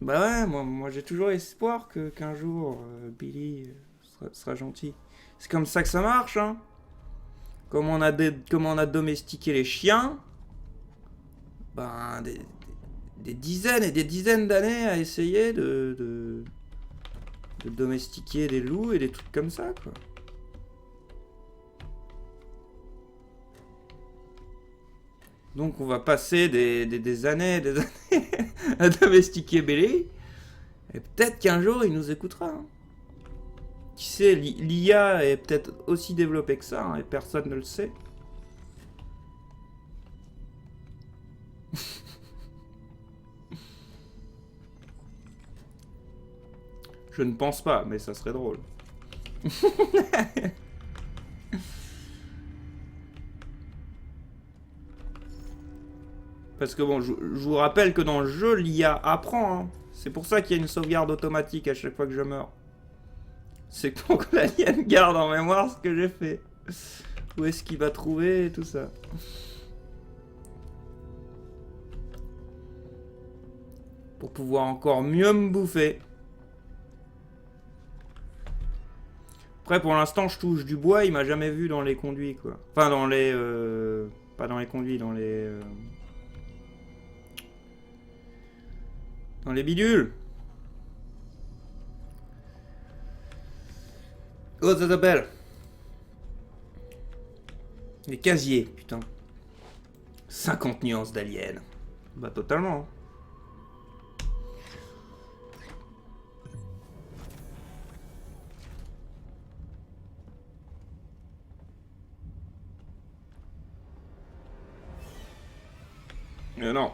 Bah ouais, moi j'ai toujours espoir qu'un jour Billy sera gentil. C'est comme ça que ça marche, hein. Comme on a domestiqué les chiens, ben des dizaines et des dizaines d'années à essayer de domestiquer des loups et des trucs comme ça, quoi. Donc on va passer des années à domestiquer Billy. Et peut-être qu'un jour il nous écoutera, hein. Qui sait, l'IA est peut-être aussi développée que ça, hein, et personne ne le sait. Je ne pense pas, mais ça serait drôle. Parce que bon, je vous rappelle que dans le jeu, l'IA apprend, hein. C'est pour ça qu'il y a une sauvegarde automatique à chaque fois que je meurs. C'est pour que l'alien garde en mémoire ce que j'ai fait. Où est-ce qu'il va trouver et tout ça. Pour pouvoir encore mieux me bouffer. Après, pour l'instant, je touche du bois. Il m'a jamais vu dans les conduits, quoi. Enfin, dans les... Pas dans les conduits, dans les... Dans les bidules. Oh, ça s'appelle les casiers, putain. 50 nuances d'alien. Bah, totalement. Mais non.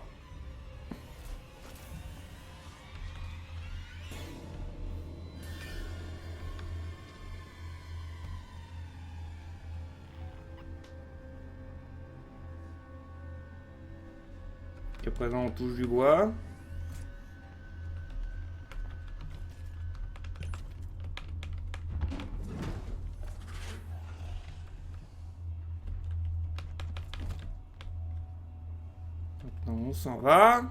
À présent, on touche du bois. Maintenant, on s'en va.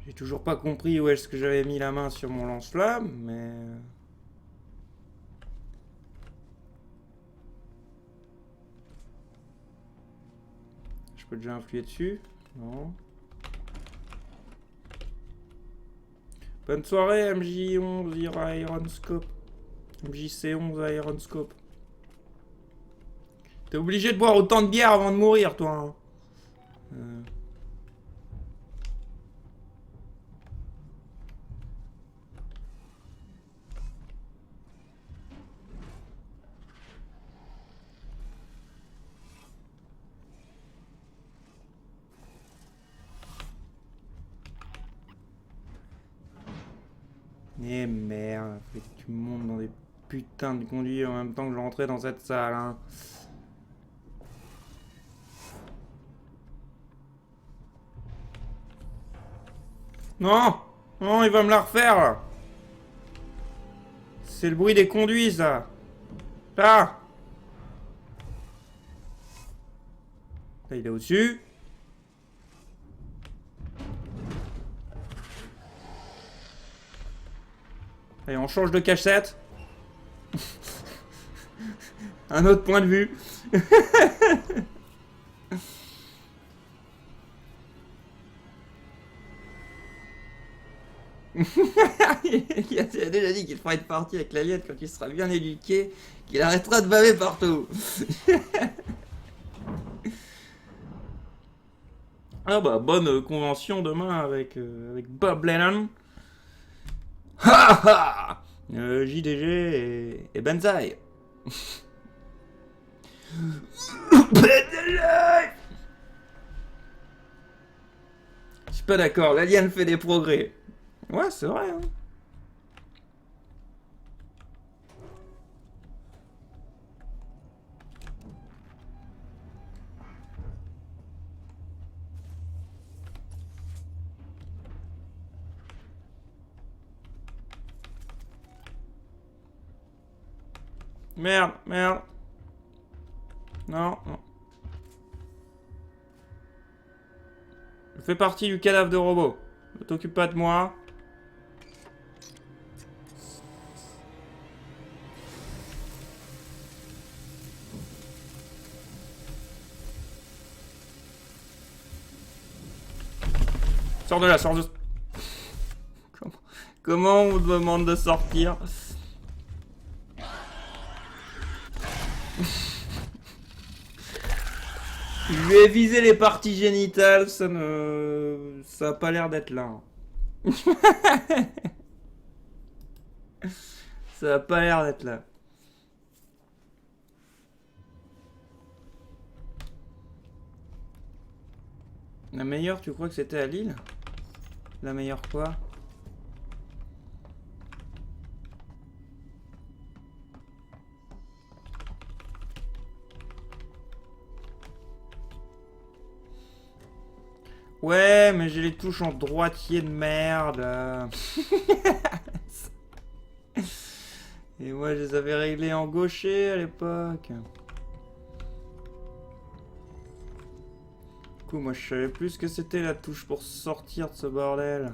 J'ai toujours pas compris où est-ce que j'avais mis la main sur mon lance-flamme, mais... Je peux déjà influer dessus? Non. Bonne soirée, MJ11 Ironscope. MJC11 Ironscope. T'es obligé de boire autant de bière avant de mourir, toi. Hein. Eh merde, faut que tu montes dans des putains de conduits en même temps que je rentrais dans cette salle, hein. Non! Non, il va me la refaire, là. C'est le bruit des conduits, ça. Là! Là, il est au-dessus. Allez, on change de cachette. Un autre point de vue. Il a déjà dit qu'il fera une partie avec l'alien quand il sera bien éduqué, qu'il arrêtera de baver partout. Ah bah, bonne convention demain avec Bob Lennon. Ha ha JDG et Banzai. Je suis pas d'accord, l'alien fait des progrès. Ouais, c'est vrai, hein. Merde, merde. Non, non. Je fais partie du cadavre de robot. Ne t'occupe pas de moi. Sors de là, sors de... Comment on te demande de sortir? Je lui ai visé les parties génitales, ça ne... Ça a pas l'air d'être là. Ça a pas l'air d'être là. La meilleure, tu crois que c'était à Lille? La meilleure quoi? Ouais, mais j'ai les touches en droitier de merde. Et moi, je les avais réglées en gaucher à l'époque. Du coup, moi, je savais plus ce que c'était la touche pour sortir de ce bordel.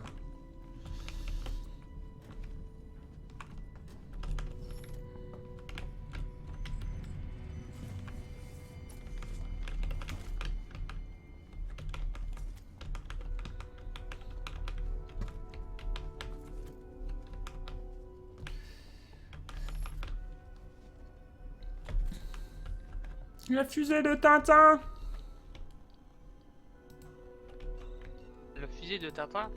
La fusée de Tintin. Le fusil de Tintin.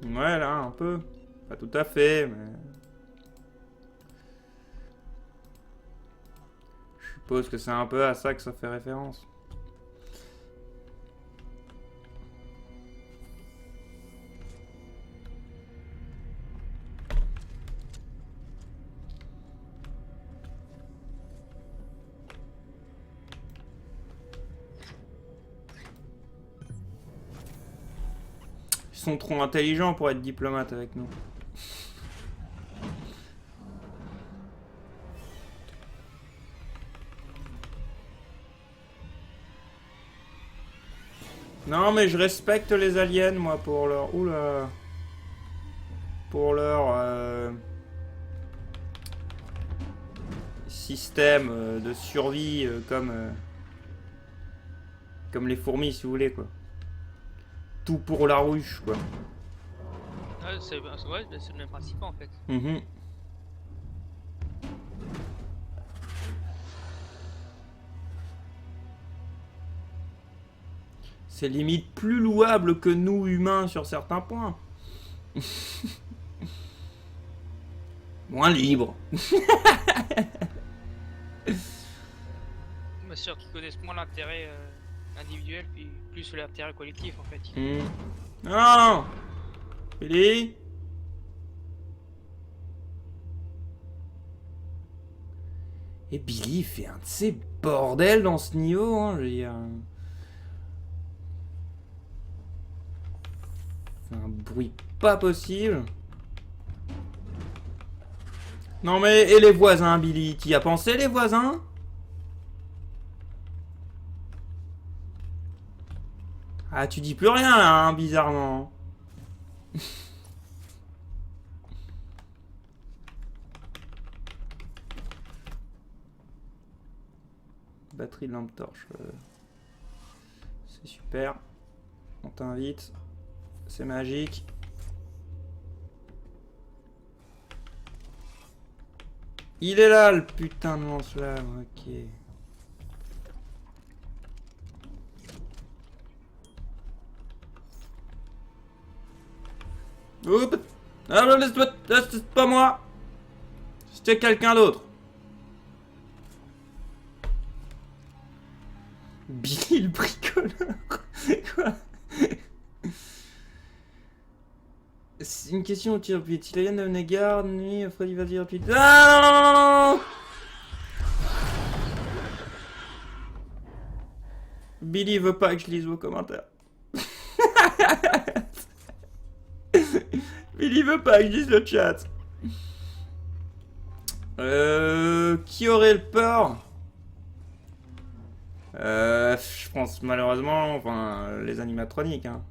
Ouais, là, un peu. Pas tout à fait, mais... Je suppose que c'est un peu à ça que ça fait référence. Ils sont trop intelligents pour être diplomates avec nous. Non mais je respecte les aliens moi pour leur... Oula. Pour leur... système de survie comme les fourmis si vous voulez quoi. Tout pour la ruche quoi. Ouais, c'est le même principe en fait. Mhm. C'est limite plus louable que nous humains sur certains points. Moins libre. Mais sûr qu'ils connaissent moins l'intérêt individuel puis plus l'intérêt collectif en fait. Non. Billy. Et Billy il fait un de ces bordels dans ce niveau, hein, je veux dire. C'est un bruit pas possible. Non mais, et les voisins, Billy? T'y as pensé, les voisins? Ah, tu dis plus rien là, hein, bizarrement. Batterie de lampe torche. C'est super. On t'invite. C'est magique. Il est là, le putain de lance-flamme. Ok. Oups. Ah non, laisse-moi. C'est pas moi. C'était quelqu'un d'autre. Billy le bricoleur. Quoi? C'est une question au tir plus vite. Si la devenait garde, nuit, Freddy va dire plus vite. Ah non, non, non, non. Billy veut pas que je lise vos commentaires. Billy veut pas que je lise le chat. Qui aurait le peur? Je pense malheureusement, enfin, les animatroniques, hein.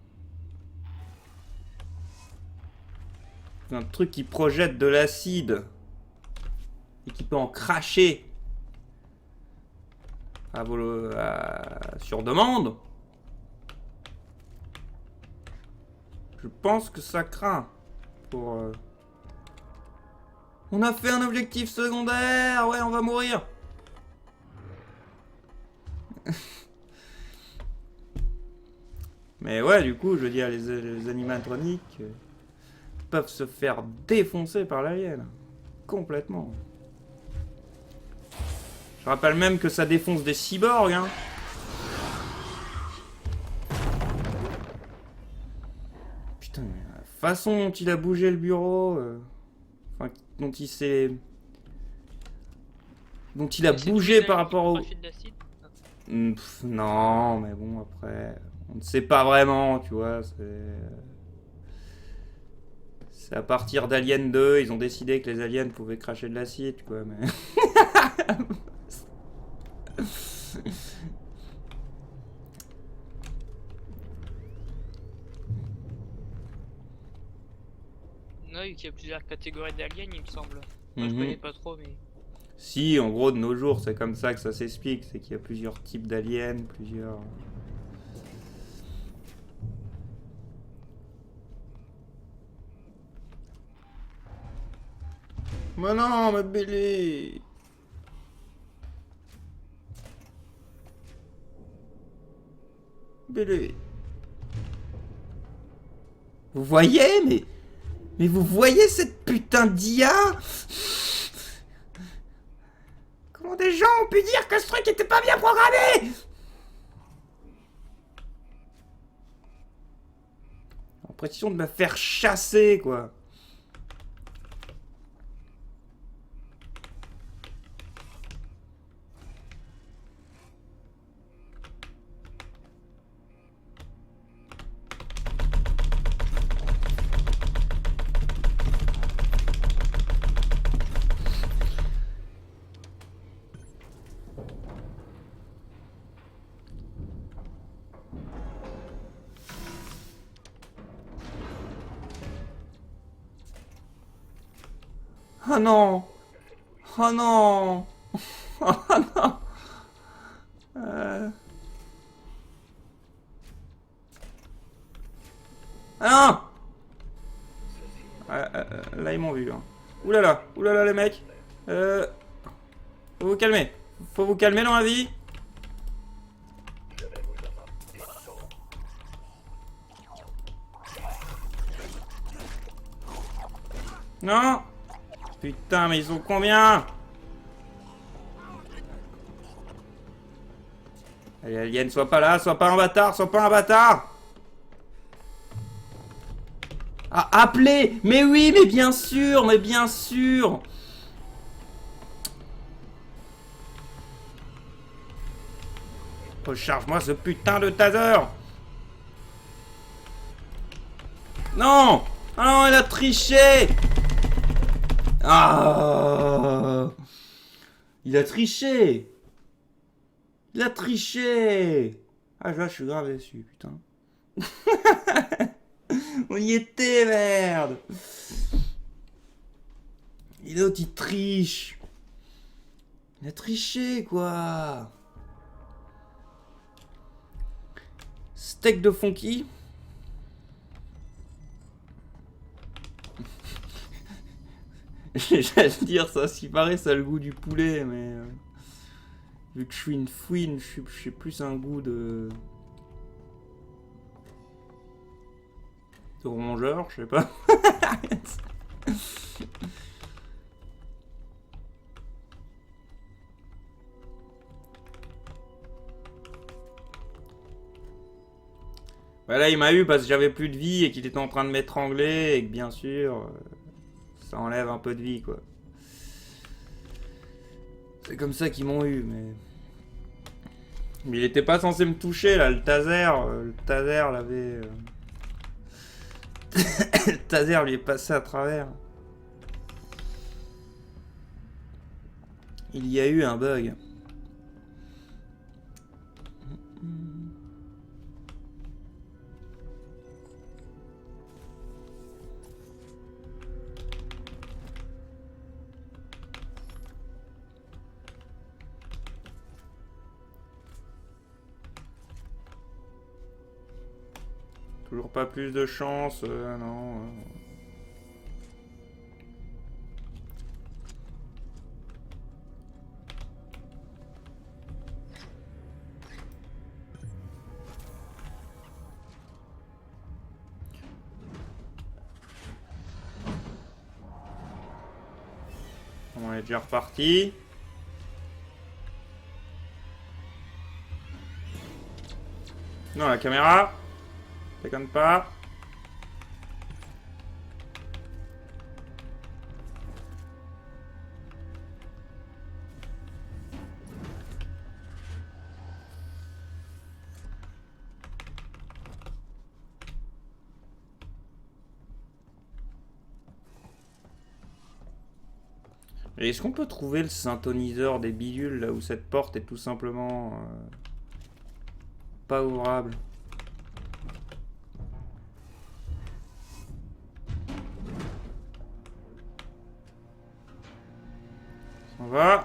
Un truc qui projette de l'acide et qui peut en cracher sur demande. Je pense que ça craint pour... On a fait un objectif secondaire. Ouais, on va mourir. Mais ouais, du coup, je veux dire, les animatroniques peuvent se faire défoncer par l'alien. Complètement. Je rappelle même que ça défonce des cyborgs, hein. Putain, mais la façon dont il a bougé le bureau... Enfin, dont il s'est... Dont il a bougé par rapport au... Non, mais bon, après... On ne sait pas vraiment, tu vois, c'est à partir d'Alien 2, ils ont décidé que les aliens pouvaient cracher de l'acide, quoi, mais... Non, il y a plusieurs catégories d'aliens, il me semble. Moi, je connais pas trop, mais... Si, en gros, de nos jours, c'est comme ça que ça s'explique, c'est qu'il y a plusieurs types d'aliens, plusieurs... Mais non, ma belle. Belle. Vous voyez, mais vous voyez cette putain d'IA? Comment des gens ont pu dire que ce truc était pas bien programmé? L'impression de me faire chasser, quoi. Oh non! Oh non! Oh non! Ah non! Là ils m'ont vu. Hein. Oulala les mecs. Faut vous calmer. Faut vous calmer dans la vie. Non! Putain, mais ils sont combien? Allez, alien, sois pas là, sois pas un bâtard, sois pas un bâtard! Ah, appelez! Mais oui, mais bien sûr, mais bien sûr! Recharge-moi ce putain de taser! Non! Ah non, elle a triché! Ah! Il a triché! Il a triché! Ah là, je suis grave déçu, putain. On y était, merde! Et l'autre, il triche! Il a triché, quoi! Steak de funky. J'allais dire, ça, ce qui paraît, ça a le goût du poulet, mais... vu que je suis une fouine, je suis plus un goût de rongeur, je sais pas. Voilà, il m'a eu parce que j'avais plus de vie et qu'il était en train de m'étrangler et que bien sûr, ça enlève un peu de vie, quoi. C'est comme ça qu'ils m'ont eu, mais... Mais il était pas censé me toucher, là, le taser l'avait... le taser lui est passé à travers. Il y a eu un bug. Toujours pas plus de chance, non. On est déjà reparti. Non, la caméra. Déconne pas. Et est-ce qu'on peut trouver le synthoniseur des bidules là où cette porte est tout simplement pas ouvrable? On va.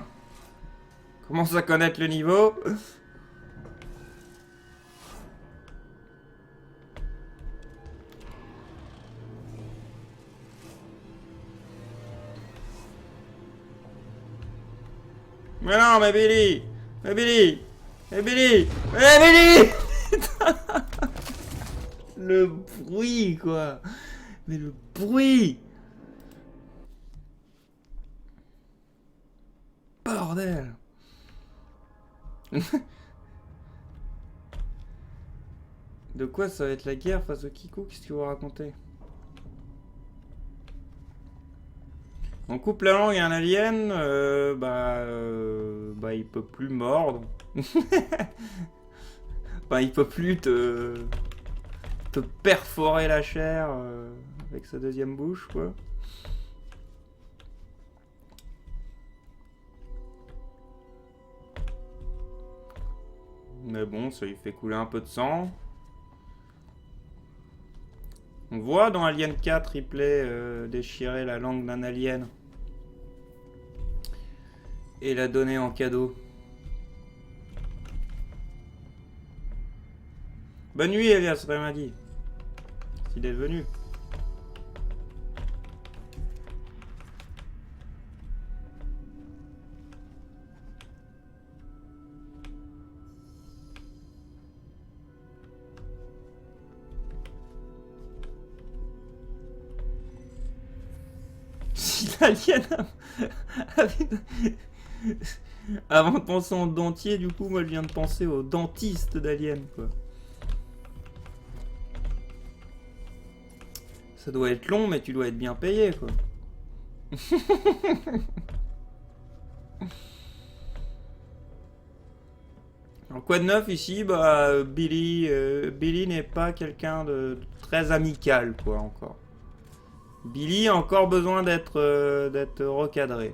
Commence à connaître le niveau. Mais non, mais Billy! Mais Billy! Mais Billy! Mais Billy! Le bruit, quoi! Mais le bruit! Bordel! De quoi ça va être la guerre face au Kiku? Qu'est-ce qu'il vous raconter? On coupe la langue à un alien, il peut plus mordre. Enfin, il peut plus te perforer la chair avec sa deuxième bouche, quoi. Mais bon, ça lui fait couler un peu de sang. On voit dans Alien 4 Ripley déchirer la langue d'un alien et la donner en cadeau. Bonne nuit Elias Remadi, s'il est venu. Si l'alien avait... Avant de penser au dentier, du coup, moi je viens de penser au dentiste d'Alien, quoi. Ça doit être long, mais tu dois être bien payé, quoi. Alors, quoi de neuf ici? Bah, Billy n'est pas quelqu'un de très amical, quoi, encore. Billy a encore besoin d'être recadré.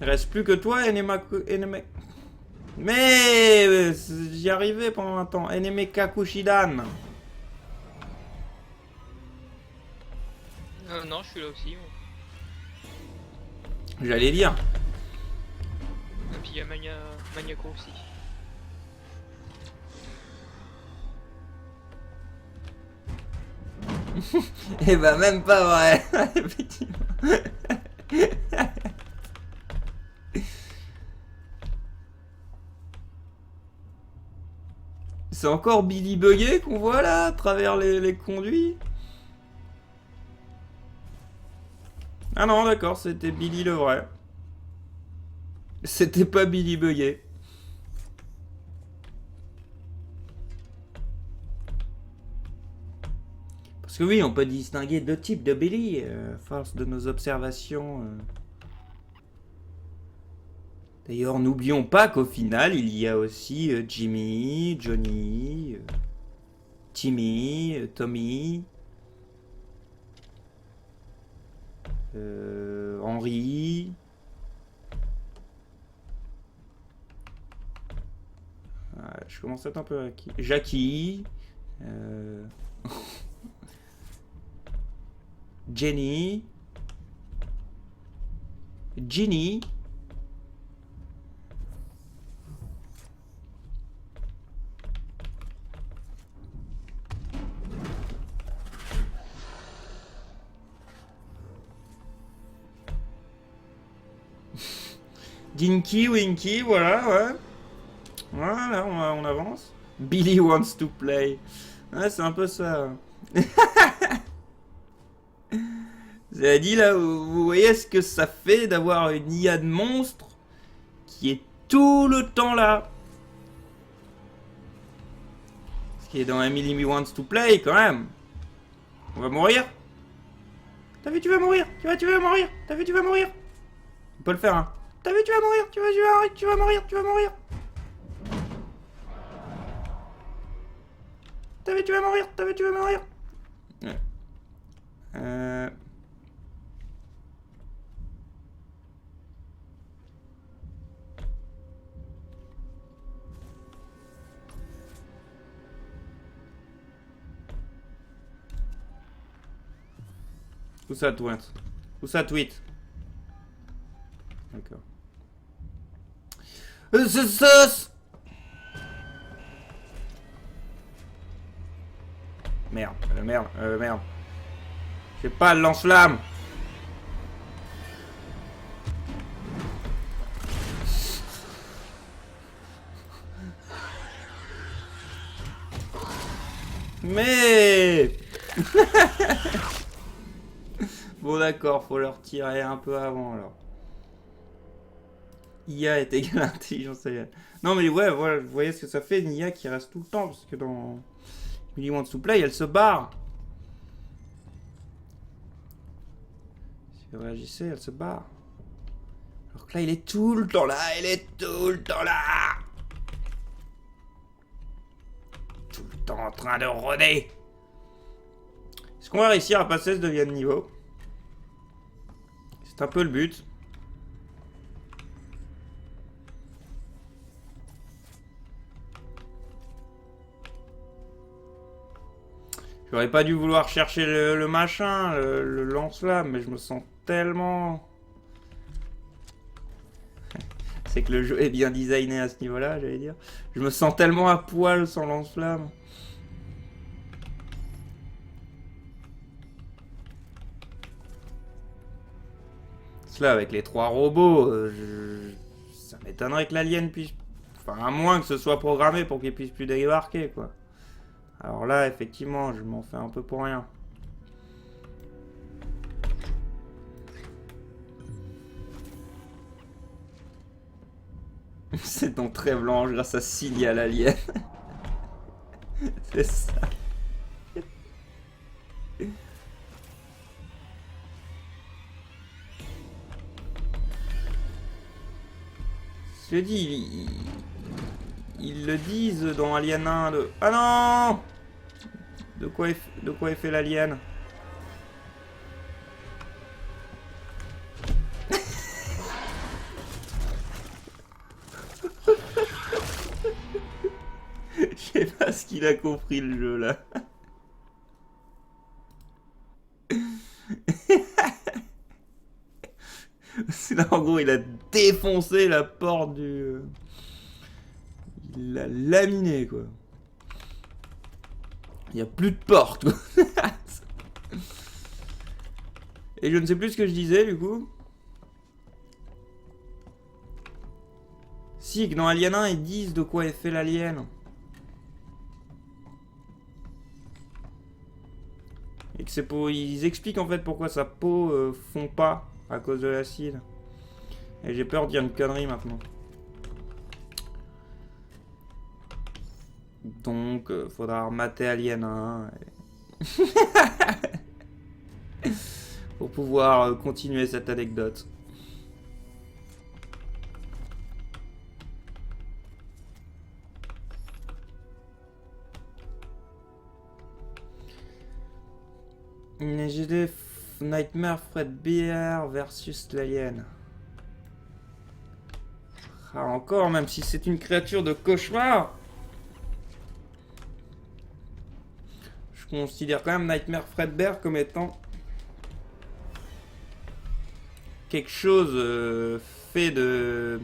Il reste plus que toi, Mais j'y arrivais pendant un temps. Enemeka Kushidan. Non, je suis là aussi. J'allais dire. Et puis il y a Maniaco aussi. Eh ben même pas vrai. Effectivement. C'est encore Billy Buggé qu'on voit là, à travers les conduits. Ah non, d'accord, c'était Billy le vrai. C'était pas Billy Buggé. Parce que oui, on peut distinguer deux types de Billy, à force de nos observations. D'ailleurs, n'oublions pas qu'au final, il y a aussi Jimmy, Johnny, Timmy, Tommy. Henri. Je commence à être un peu acquis. Jackie. Jenny. Ginny. Dinky, Winky, voilà, ouais. Voilà, on avance. Billy wants to play. Ouais, c'est un peu ça. Vous avez dit là, vous voyez ce que ça fait d'avoir une IA de monstre qui est tout le temps là. Ce qui est dans Emily wants to play quand même. On va mourir. T'as vu, tu vas mourir. Tu vas mourir. T'as vu, tu vas mourir. On peut le faire, hein. T'as vu, tu vas mourir. Tu vas mourir. Tu vas mourir. T'as vu, tu vas mourir. T'as vu, tu vas mourir. Ouais. Où ça tweet? Où ça tweet? D'accord. Merde, merde. J'ai pas le lance-flamme. Mais bon d'accord, faut le retirer un peu avant alors. IA est égal à intelligence égale. Non mais ouais, voilà, vous voyez ce que ça fait une IA qui reste tout le temps, parce que dans Millie Wants to Play, elle se barre. Si vous réagissez, elle se barre. Alors que là, il est tout le temps là, elle est tout le temps là. Tout le temps en train de rôder. Est-ce qu'on va réussir à passer ce 9e niveau? C'est un peu le but. J'aurais pas dû vouloir chercher le machin, le lance-flamme, mais je me sens tellement... C'est que le jeu est bien designé à ce niveau-là, j'allais dire. Je me sens tellement à poil sans lance-flamme. Cela avec les 3 robots, ça m'étonnerait que l'alien puisse... Enfin, à moins que ce soit programmé pour qu'il puisse plus débarquer, quoi. Alors là, effectivement, je m'en fais un peu pour rien. C'est ton trêve blanche grâce à Cilia l'alien. C'est ça. Je l'ai dit, ils le disent dans Alien 1 de... Ah non! De quoi est fait l'alien? Je sais pas ce qu'il a compris le jeu là. Là, en gros, il a défoncé la porte du... Il l'a laminé, quoi. Il n'y a plus de porte, quoi. Et je ne sais plus ce que je disais, du coup. Si, que dans Alien 1, ils disent de quoi est fait l'alien. Et que c'est pour... Ils expliquent, en fait, pourquoi sa peau fond pas à cause de l'acide. Et j'ai peur de dire une connerie, maintenant. Donc, faudra remater Alien 1 pour pouvoir continuer cette anecdote. Mais j'ai des Nightmare Fredbear versus l'alien. Ah, encore, même si c'est une créature de cauchemar. Je considère quand même Nightmare Fredbear comme étant quelque chose fait de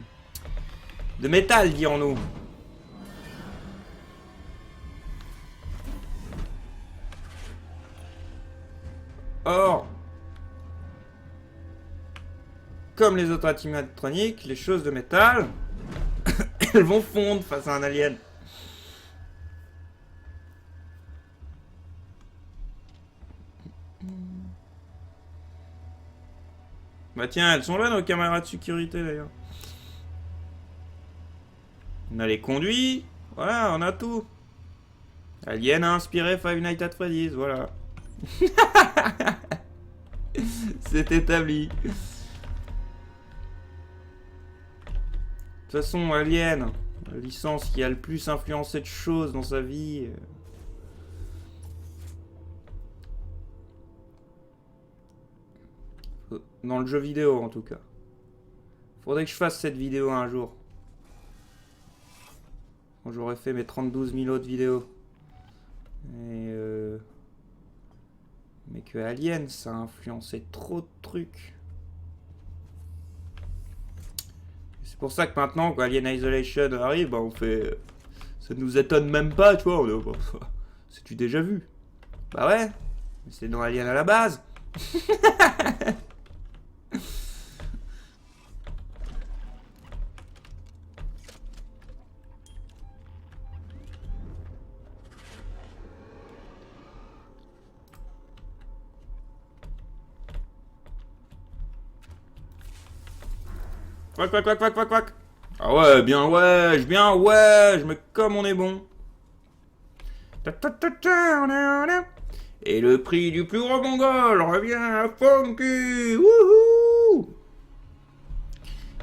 métal, dirons-nous. Or, comme les autres animatroniques, les choses de métal, elles vont fondre face à un alien. Bah tiens, elles sont là nos caméras de sécurité d'ailleurs. On a les conduits, voilà, on a tout. Alien a inspiré Five Nights at Freddy's, voilà. C'est établi. De toute façon, Alien, la licence qui a le plus influencé de choses dans sa vie. Dans le jeu vidéo en tout cas. Faudrait que je fasse cette vidéo un jour. Quand j'aurais fait mes 32 000 autres vidéos. Et mais que Alien, ça a influencé trop de trucs. C'est pour ça que maintenant, quand Alien Isolation arrive, bah on fait... Ça nous étonne même pas, tu vois. C'est-tu déjà vu? Bah ouais. Mais c'est dans Alien à la base. Quack, quack, quack, quack, quack, quack. Ah ouais, bien ouais, mais comme on est bon. Et le prix du plus gros mongol revient à Funky. Wouhou.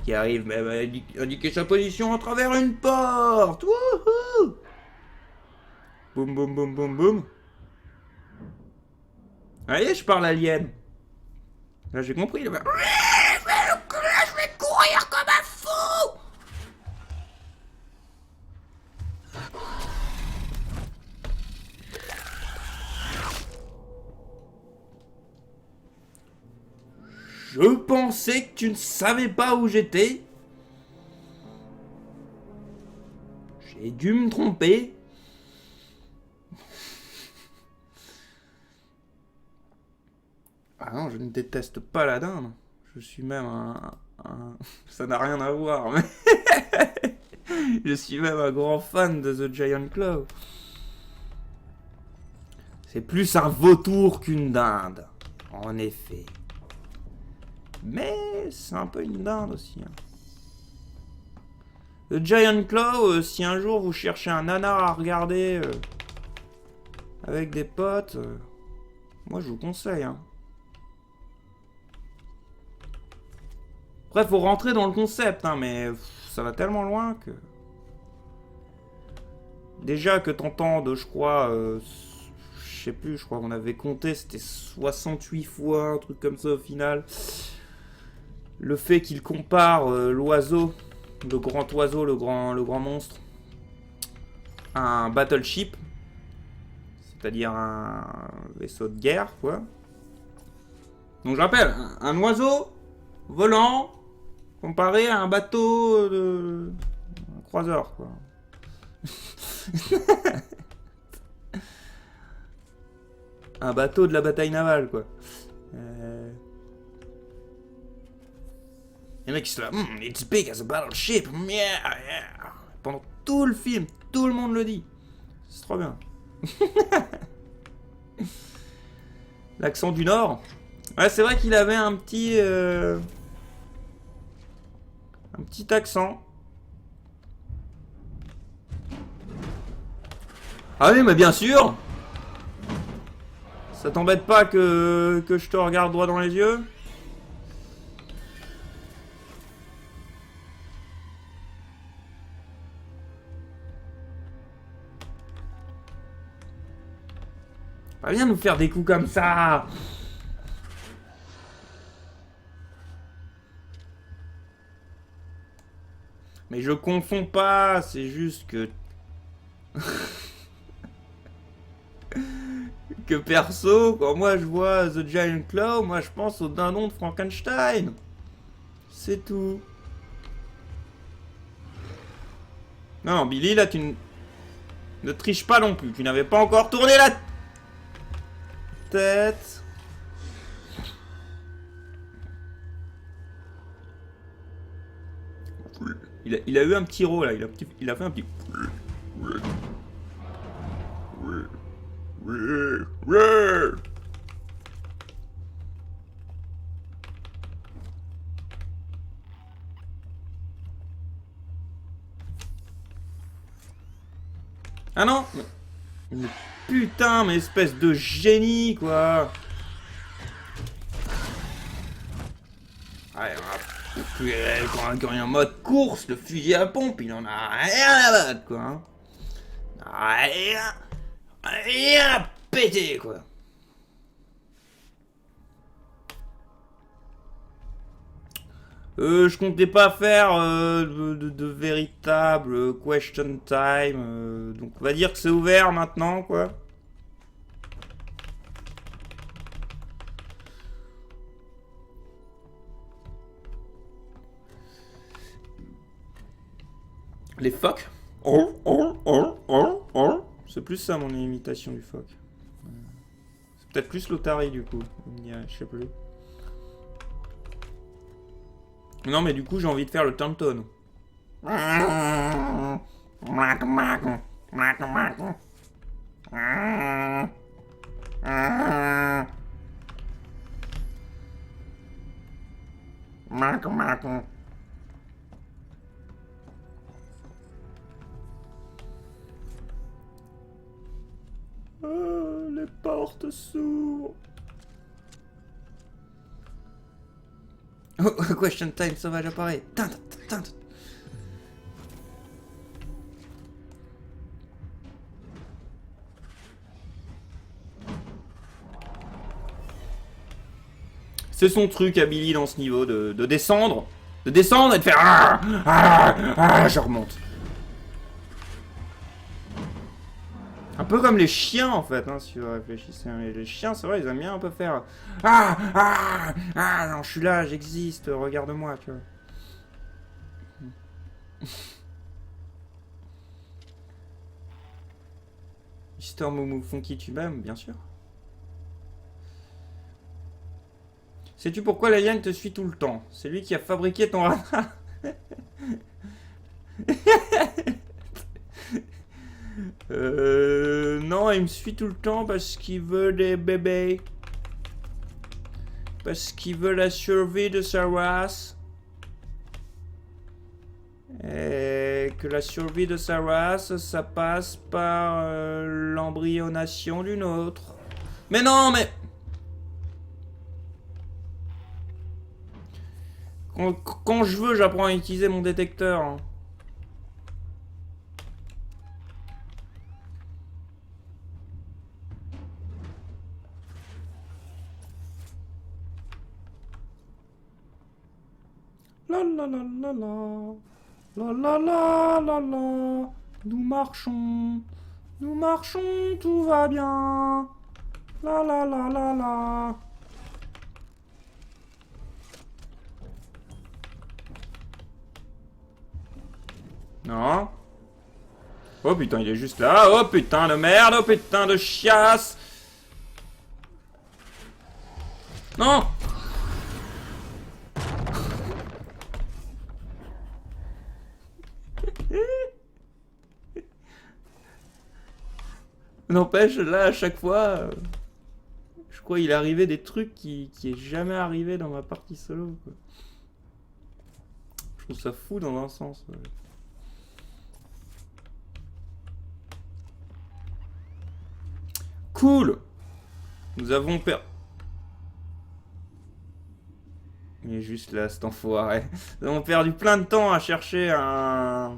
Qui arrive même à indiquer sa position à travers une porte. Wouhou. Boum, boum, boum, boum, boum. Allez, je parle alien. Là, j'ai compris. Là. Je vais courir comme un fou. Je pensais que tu ne savais pas où j'étais. J'ai dû me tromper. Ah non, je ne déteste pas la dinde. Je suis même un... Ça n'a rien à voir, mais... Je suis même un grand fan de The Giant Claw. C'est plus un vautour qu'une dinde, en effet. Mais c'est un peu une dinde aussi. Hein. The Giant Claw, si un jour vous cherchez un nanar à regarder avec des potes, moi je vous conseille. Hein. Après, faut rentrer dans le concept, hein, mais ça va tellement loin que... Déjà que t'entendes, je crois, je sais plus, je crois qu'on avait compté, c'était 68 fois, un truc comme ça au final. Le fait qu'il compare l'oiseau, le grand oiseau, le grand monstre, à un battleship, c'est-à-dire un vaisseau de guerre, quoi. Donc je rappelle, un oiseau volant comparé à un bateau de... un croiseur, quoi. Un bateau de la bataille navale, quoi. Les mecs, ils sont là, it's big as a battleship, yeah, yeah. Pendant tout le film, tout le monde le dit. C'est trop bien. L'accent du Nord. Ouais, c'est vrai qu'il avait un petit accent. Ah oui, mais bien sûr. Ça t'embête pas que je te regarde droit dans les yeux? Pas bien nous faire des coups comme ça. Mais je confonds pas, c'est juste que... que perso, quand moi je vois The Giant Claw, moi je pense au dindon de Frankenstein. C'est tout. Non, Billy, là tu ne triches pas non plus. Tu n'avais pas encore tourné la tête. Il a eu un petit rôle là, il a fait un petit... Ah non, mais putain, mais espèce de génie quoi. Ouais, quand il est en mode course, le fusil à pompe, il en a rien à battre quoi. Hein. Rien à péter quoi. Je comptais pas faire de véritable question time. Donc on va dire que c'est ouvert maintenant quoi. Les phoques. C'est plus ça mon imitation du phoque. C'est peut-être plus l'Otari du coup. Je sais plus. Non mais du coup j'ai envie de faire le Tanton. Les portes s'ouvrent. Oh, question time sauvage apparaît. C'est son truc à Billy dans ce niveau de descendre. De descendre et de faire je remonte. Un peu comme les chiens en fait, hein, si vous réfléchissez. Les chiens, c'est vrai, ils aiment bien un peu faire non, je suis là, j'existe, regarde-moi, tu vois. Mister Moumou Funky, tu m'aimes, bien sûr. Sais-tu pourquoi l'alien te suit tout le temps? C'est lui qui a fabriqué ton radar. Non, il me suit tout le temps parce qu'il veut des bébés. Parce qu'il veut la survie de sa race. Et que la survie de sa race, ça passe par l'embryonation d'une autre. Mais non, mais... Quand je veux, j'apprends à utiliser mon détecteur. Hein. La la la la la. La la la la la. Nous marchons, tout va bien. La la la la la. Non. Oh putain, il est juste là. Oh putain de merde. Oh putain de chiasse. Non. N'empêche, là, à chaque fois, je crois qu'il est arrivé des trucs qui est jamais arrivé dans ma partie solo, quoi. Je trouve ça fou dans un sens. Ouais. Cool. Nous avons Il est juste là, cet enfoiré. Nous avons perdu plein de temps à chercher un...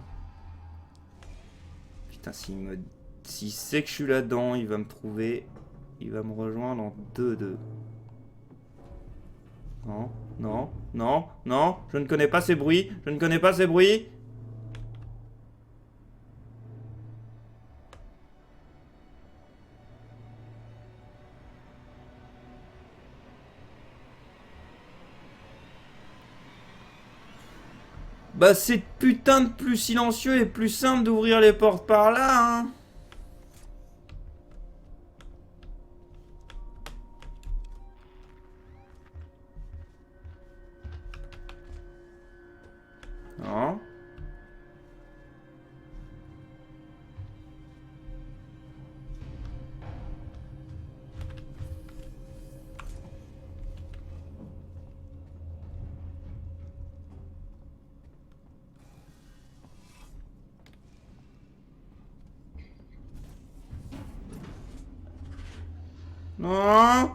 Putain, s'il sait que je suis là-dedans, il va me trouver. Il va me rejoindre en 2-2. Non, non, non, non. Je ne connais pas ces bruits. Je ne connais pas ces bruits. Bah c'est putain de plus silencieux et plus simple d'ouvrir les portes par là, hein. Non. Non.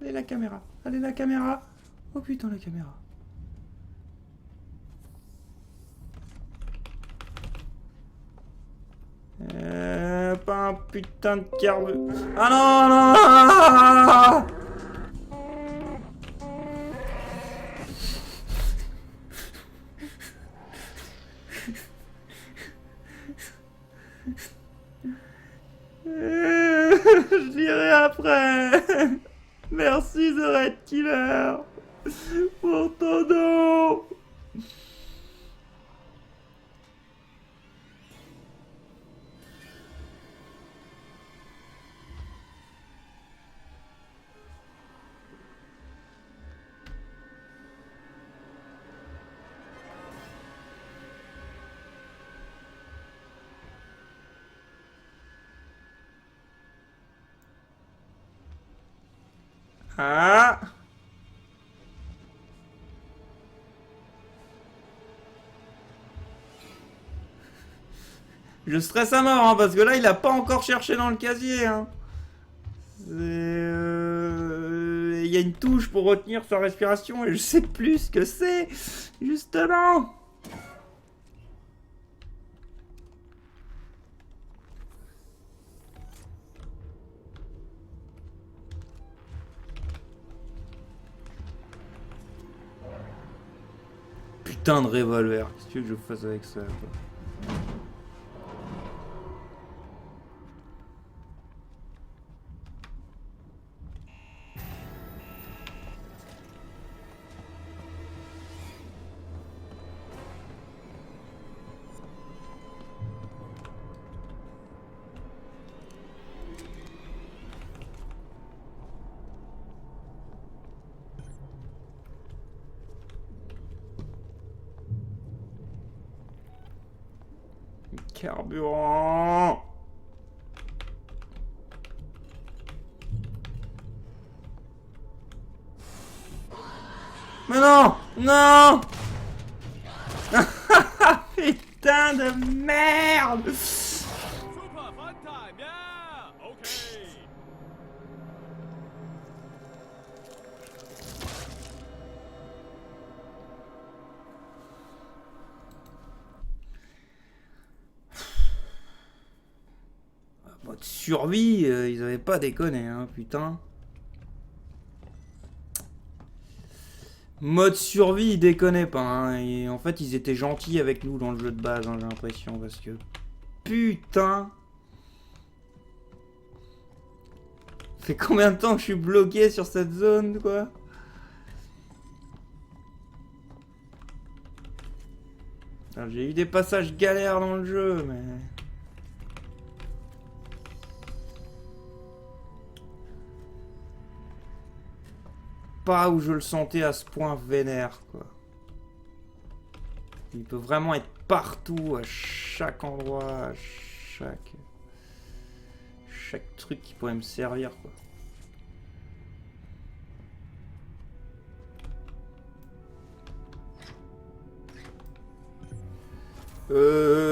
Allez la caméra. Allez la caméra. Oh putain la caméra. Pas un putain de carbe. Ah non non. Je dirai après. Merci The Red Killer pour ton don. Ah. Je stresse à mort, hein, parce que là, il a pas encore cherché dans le casier. Hein. Il y a une touche pour retenir sa respiration et je sais plus ce que c'est, justement. Putain de revolver, qu'est-ce que tu veux que je fasse avec ça, quoi. Carburant. Mais non. Non. Putain de merde. Mode survie, ils avaient pas déconné, hein, putain. Mode survie, ils déconnaient pas, hein. Et en fait, ils étaient gentils avec nous dans le jeu de base, hein, j'ai l'impression, parce que... Putain. Ça fait combien de temps que je suis bloqué sur cette zone, quoi? J'ai eu des passages galères dans le jeu, mais... Pas où je le sentais à ce point vénère, quoi. Il peut vraiment être partout, à chaque endroit, à chaque truc qui pourrait me servir, quoi.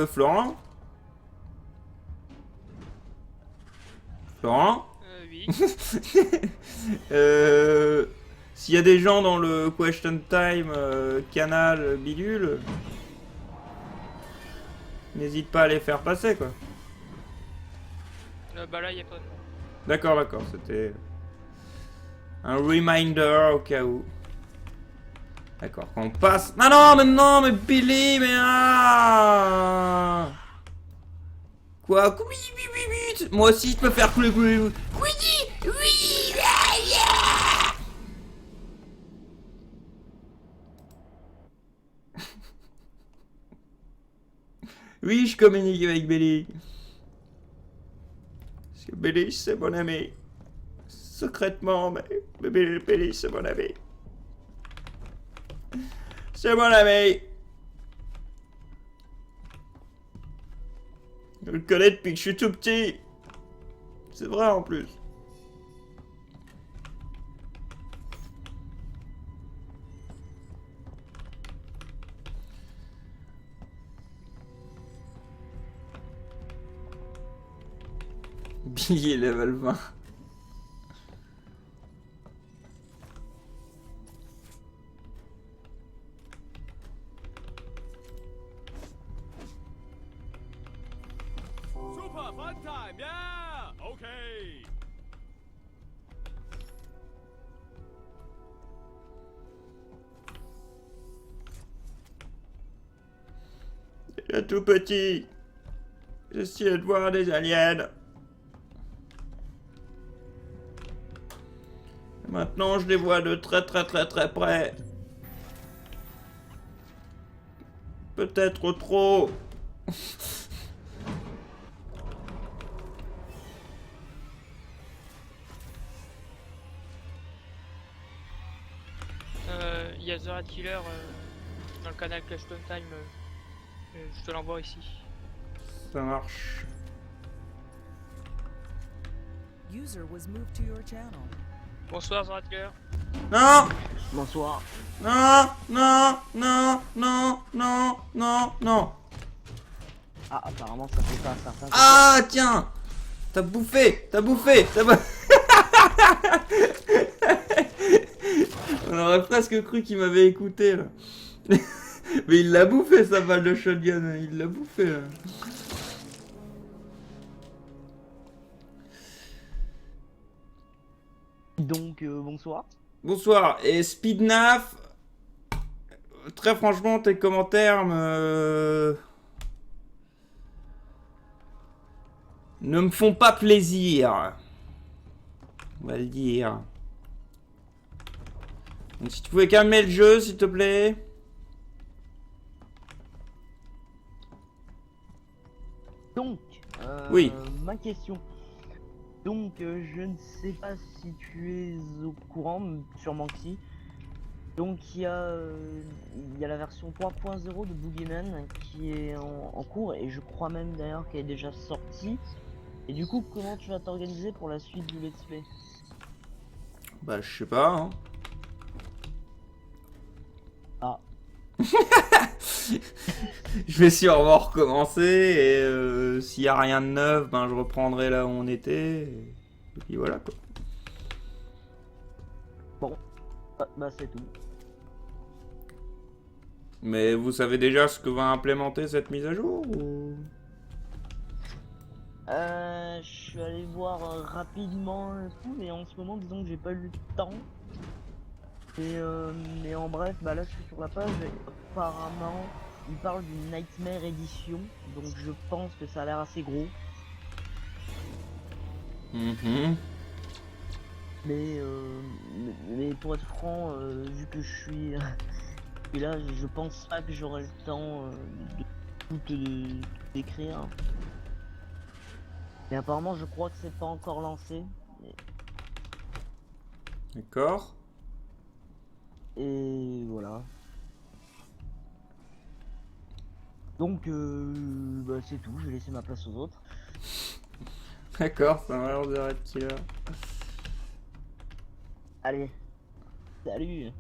Florent? Florent? Oui. S'il y a des gens dans le question time, canal, bidule, n'hésite pas à les faire passer, quoi. Bah là, y a pas de nom. D'accord, d'accord, c'était un reminder au cas où. D'accord, quand on passe... Ah non, mais Billy, mais ah. Quoi? Moi aussi, je peux faire couler. Oui, je communique avec Belly. Parce que Belly, c'est mon ami. Secrètement, mais Belly, c'est mon ami. C'est mon ami. Je le connais depuis que je suis tout petit. C'est vrai en plus. Billy level 20. Super fun time, yeah! Okay! Déjà tout petit. J'essayais de voir des aliens. Maintenant, je les vois de très près. Peut-être trop. Il y a The Rat Killer dans le canal Clash Time. Je te l'envoie ici. Ça marche. User was moved to your channel. Bonsoir The Rat Killer. Non, Bonsoir. non, non, non, non, non, non, non. Ah, apparemment ça fait pas un certain temps. Ah, tiens. T'as bouffé. On aurait presque cru qu'il m'avait écouté, là. Mais il l'a bouffé, sa balle de shotgun. Il l'a bouffé, là. Donc, bonsoir. Bonsoir. Et Speednaf, très franchement, tes commentaires ne me font pas plaisir. On va le dire. Donc, si tu pouvais calmer le jeu, s'il te plaît. Donc, Oui. ma question. Donc, je ne sais pas si tu es au courant, sûrement que si. Donc, il y a la version 3.0 de Boogeyman qui est en cours, et je crois même d'ailleurs qu'elle est déjà sortie. Et du coup, comment tu vas t'organiser pour la suite du let's play? Bah, je sais pas, hein. Ah. Je vais sûrement recommencer et s'il y a rien de neuf, ben je reprendrai là où on était. Et puis voilà quoi. Bah, c'est tout. Mais vous savez déjà ce que va implémenter cette mise à jour ou... Je suis allé voir rapidement et tout, mais en ce moment, disons que j'ai pas eu le temps. Mais en bref, bah là je suis sur la page et apparemment il parle d'une Nightmare Edition, donc je pense que ça a l'air assez gros. Mais pour être franc, vu que je suis et là, je pense pas que j'aurai le temps de tout décrire. Mais apparemment, je crois que c'est pas encore lancé. D'accord. Et voilà. Donc, bah, c'est tout. Je vais laisser ma place aux autres. D'accord, ça m'a l'air de Red Killer. Allez. Salut.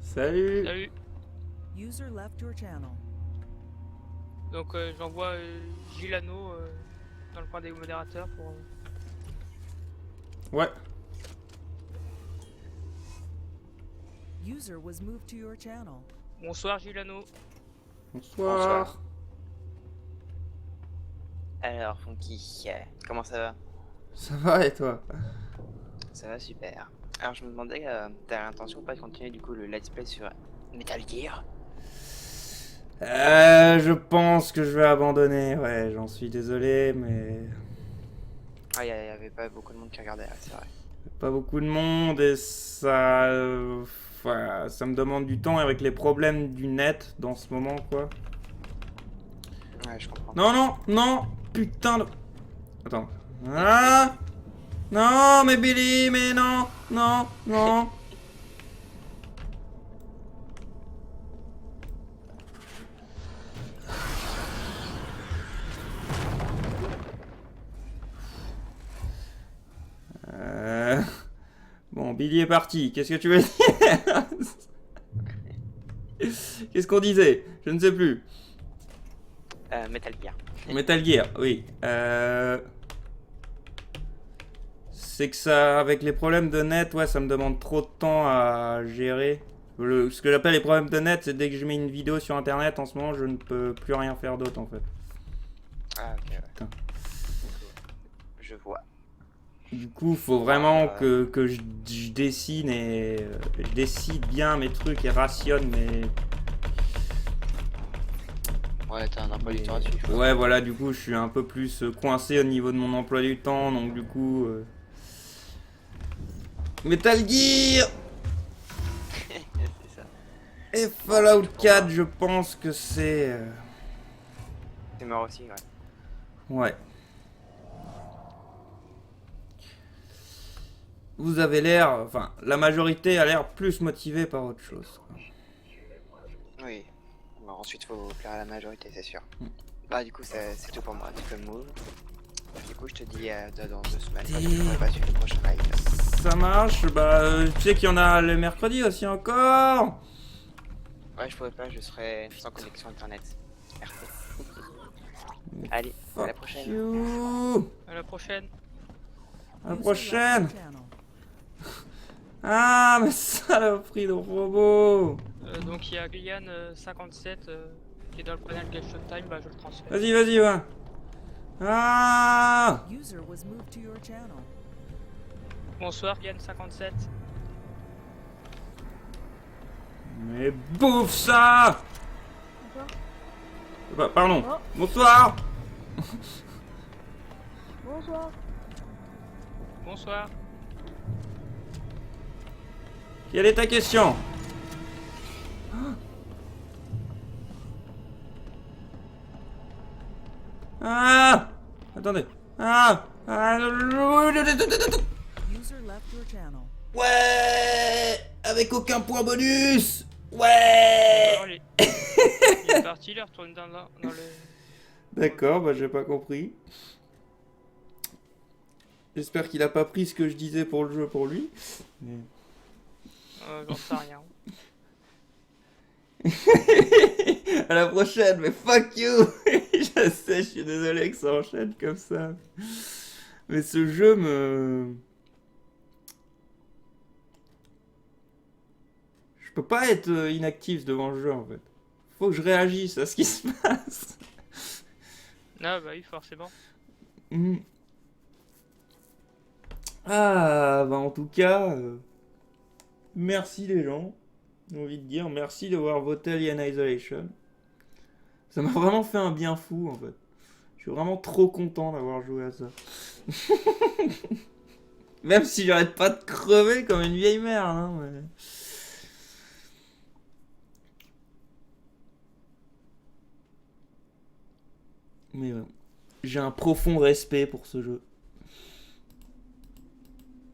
Salut. Salut. User left your channel. Donc j'envoie Gilano dans le coin des modérateurs pour... Ouais. User was moved to your channel. Bonsoir Gilano. Bonsoir. Alors, Funky, comment ça va? Ça va et toi? Ça va super. Alors, je me demandais, t'as l'intention ou pas de continuer du coup le let's play sur Metal Gear? Je pense que je vais abandonner. Ouais, j'en suis désolé, mais... Ah, il y avait pas beaucoup de monde qui regardait, ouais, c'est vrai. Pas beaucoup de monde et ça... ça me demande du temps avec les problèmes du net dans ce moment, quoi. Ouais, je comprends. Non, non, non. Putain de... Attends. Ah. Non, mais Billy, mais non. Non, non. Bon, Billy est parti. Qu'est-ce que tu veux dire? Qu'est-ce qu'on disait? Je ne sais plus. Metal Gear. Metal Gear, oui. C'est que ça, avec les problèmes de net, ouais, ça me demande trop de temps à gérer. Ce que j'appelle les problèmes de net, c'est dès que je mets une vidéo sur internet, en ce moment, je ne peux plus rien faire d'autre en fait. Ah, ok, ouais. Putain. Je vois. Du coup, faut vraiment que je dessine et je décide bien mes trucs et rationne mes... Ouais, t'as un emploi du temps à suivre. Ouais, voilà, du coup, je suis un peu plus coincé au niveau de mon emploi du temps, donc du coup... Metal Gear C'est ça. et Fallout 4, je pense que c'est... C'est mort aussi, ouais. Ouais. Vous avez l'air... Enfin, la majorité a l'air plus motivée par autre chose, quoi. Oui. Bon, ensuite, faut plaire à la majorité, c'est sûr. Bah, du coup, c'est tout pour moi, tout comme move. Du coup, je te dis dans 2 semaines. Parce que je pourrais pas suivre le prochain live. Ça marche, bah... tu sais qu'il y en a le mercredi aussi encore. Ouais, je pourrais pas, je serai sans connexion internet. Merci. Allez, à la prochaine. You. À la prochaine. À la User left prochaine. your channel. Ah, mais saloperie de robot. Donc il y a Gillian 57 qui est dans le panel Question Time, bah je le transfère. Vas-y, vas-y, va. Ah. User was moved to your channel. Bonsoir Gillian 57. Mais bouffe ça. Bah, pardon. Bonsoir. Bonsoir. Bonsoir. Quelle est ta question? Ah. Attendez. Ah. User left your channel. Ouais. Avec aucun point bonus. Ouais. Alors, il est parti, il est retourné dans le... D'accord, bah j'ai pas compris. J'espère qu'il a pas pris ce que je disais pour le jeu pour lui. Mais... J'en sais rien. À la prochaine, mais fuck you. Je sais, je suis désolé que ça enchaîne comme ça. Mais ce jeu me... Je peux pas être inactif devant le jeu en fait. Faut que je réagisse à ce qui se passe. Ah bah oui, forcément. Hmm. Ah, bah en tout cas, merci les gens. J'ai envie de dire merci d'avoir voté Alien Isolation. Ça m'a vraiment fait un bien fou en fait. Je suis vraiment trop content d'avoir joué à ça. Même si j'arrête pas de crever comme une vieille mère. Hein, mais... Mais j'ai un profond respect pour ce jeu.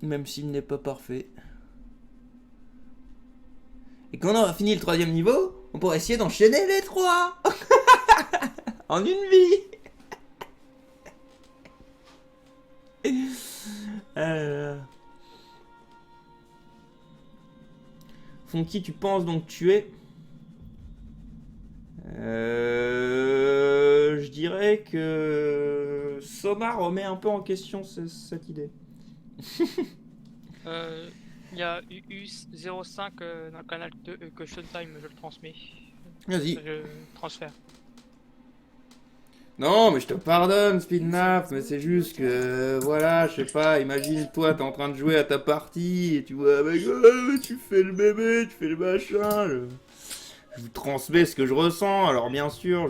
Même s'il n'est pas parfait. Et quand on aura fini le 3e niveau, on pourra essayer d'enchaîner les 3 en une vie. Fonky, tu penses donc tuer? Je dirais que Soma remet un peu en question cette idée. Il y a UU05 dans le canal de Question Time, je le transmets. Vas-y. Je transfère. Non, mais je te pardonne, Speednap, mais c'est juste que, voilà, je sais pas, imagine toi, t'es en train de jouer à ta partie, et tu vois un mec, oh, tu fais le bébé, tu fais le machin, je vous transmets ce que je ressens, alors bien sûr,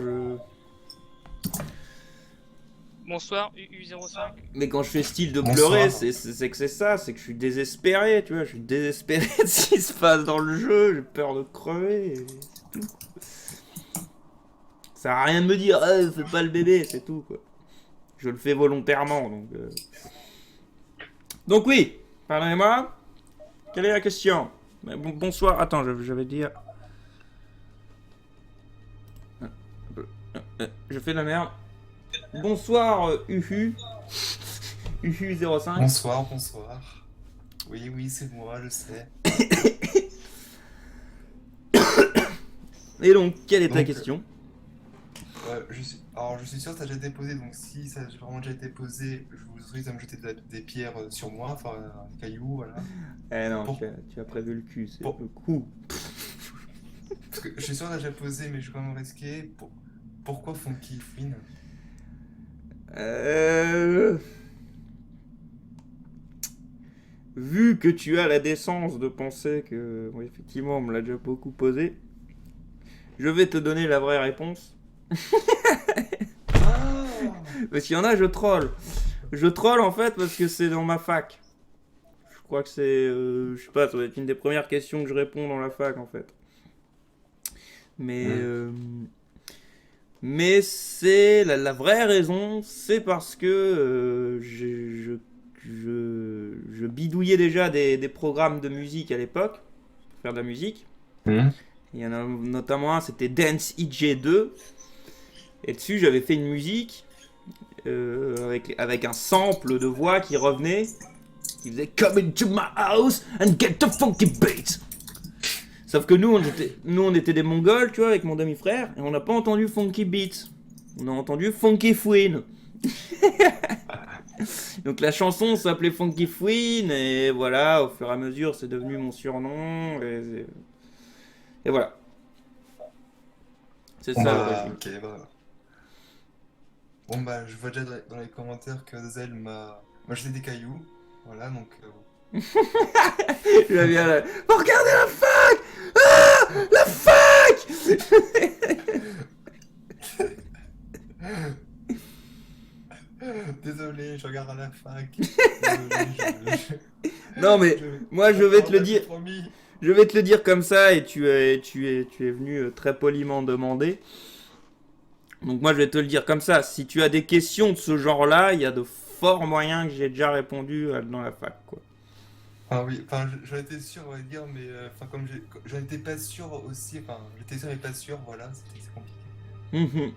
Bonsoir UU05. Mais quand je fais style de pleurer, c'est que c'est ça, c'est que je suis désespéré, tu vois, je suis désespéré de ce qui se passe dans le jeu, j'ai peur de crever, et c'est tout. sert à rien de me dire, fais pas le bébé, c'est tout, quoi. Je le fais volontairement, donc... Donc oui, pardonnez-moi. Quelle est la question? Bonsoir, attends, je vais dire... Je fais de la merde. Bonsoir, Uhu. Uhu05. Bonsoir, bonsoir. Oui, oui, c'est moi, je sais. Et donc, quelle est ta Donc, question? Alors, je suis sûr que ça a déjà été posé, donc si ça a vraiment déjà été posé, je vous autorise à me jeter des pierres sur moi, enfin, des cailloux, voilà. Eh non, Pour- tu as prévu le cul, c'est Pour- le coup. Parce que je suis sûr que ça a déjà posé, mais je vais quand même risquer. Pourquoi Funky Queen? Vu que tu as la décence de penser que, oui, effectivement, on me l'a déjà beaucoup posé, je vais te donner la vraie réponse. Ah Parce qu'il y en a, je troll. Je troll en fait parce que c'est dans ma fac. Je crois que c'est, je sais pas, ça doit être une des premières questions que je réponds dans la fac en fait. Mais c'est la vraie raison, c'est parce que je bidouillais déjà des programmes de musique à l'époque, pour faire de la musique. Il y en a notamment un, c'était Dance EJ2. Et dessus, j'avais fait une musique avec un sample de voix qui revenait. Qui faisait Come into my house and get the funky beat. Sauf que nous, on était des Mongols, tu vois, avec mon demi-frère, et on n'a pas entendu funky beat. On a entendu funky fouine. Donc la chanson s'appelait Funky Fouine, et voilà, au fur et à mesure, c'est devenu mon surnom, et voilà. C'est ça l'origine. Ok, bah. Bon, bah, je vois déjà dans les commentaires que Zel m'a jeté des cailloux. Voilà, donc. Je viens là. Oh, regardez la fac! Ah! La fac! Désolé, je regarde à la fac. Désolé, Non, mais moi, je vais te le dire. Promis. Je vais te le dire comme ça, et tu es venu très poliment demander. Donc moi, je vais te le dire comme ça. Si tu as des questions de ce genre-là, il y a de forts moyens que j'ai déjà répondu dans la fac, quoi. Ah oui, enfin, j'en étais sûr, on va dire, mais enfin, comme j'en étais pas sûr aussi, enfin, j'étais sûr mais pas sûr, voilà, c'est compliqué. Mhm.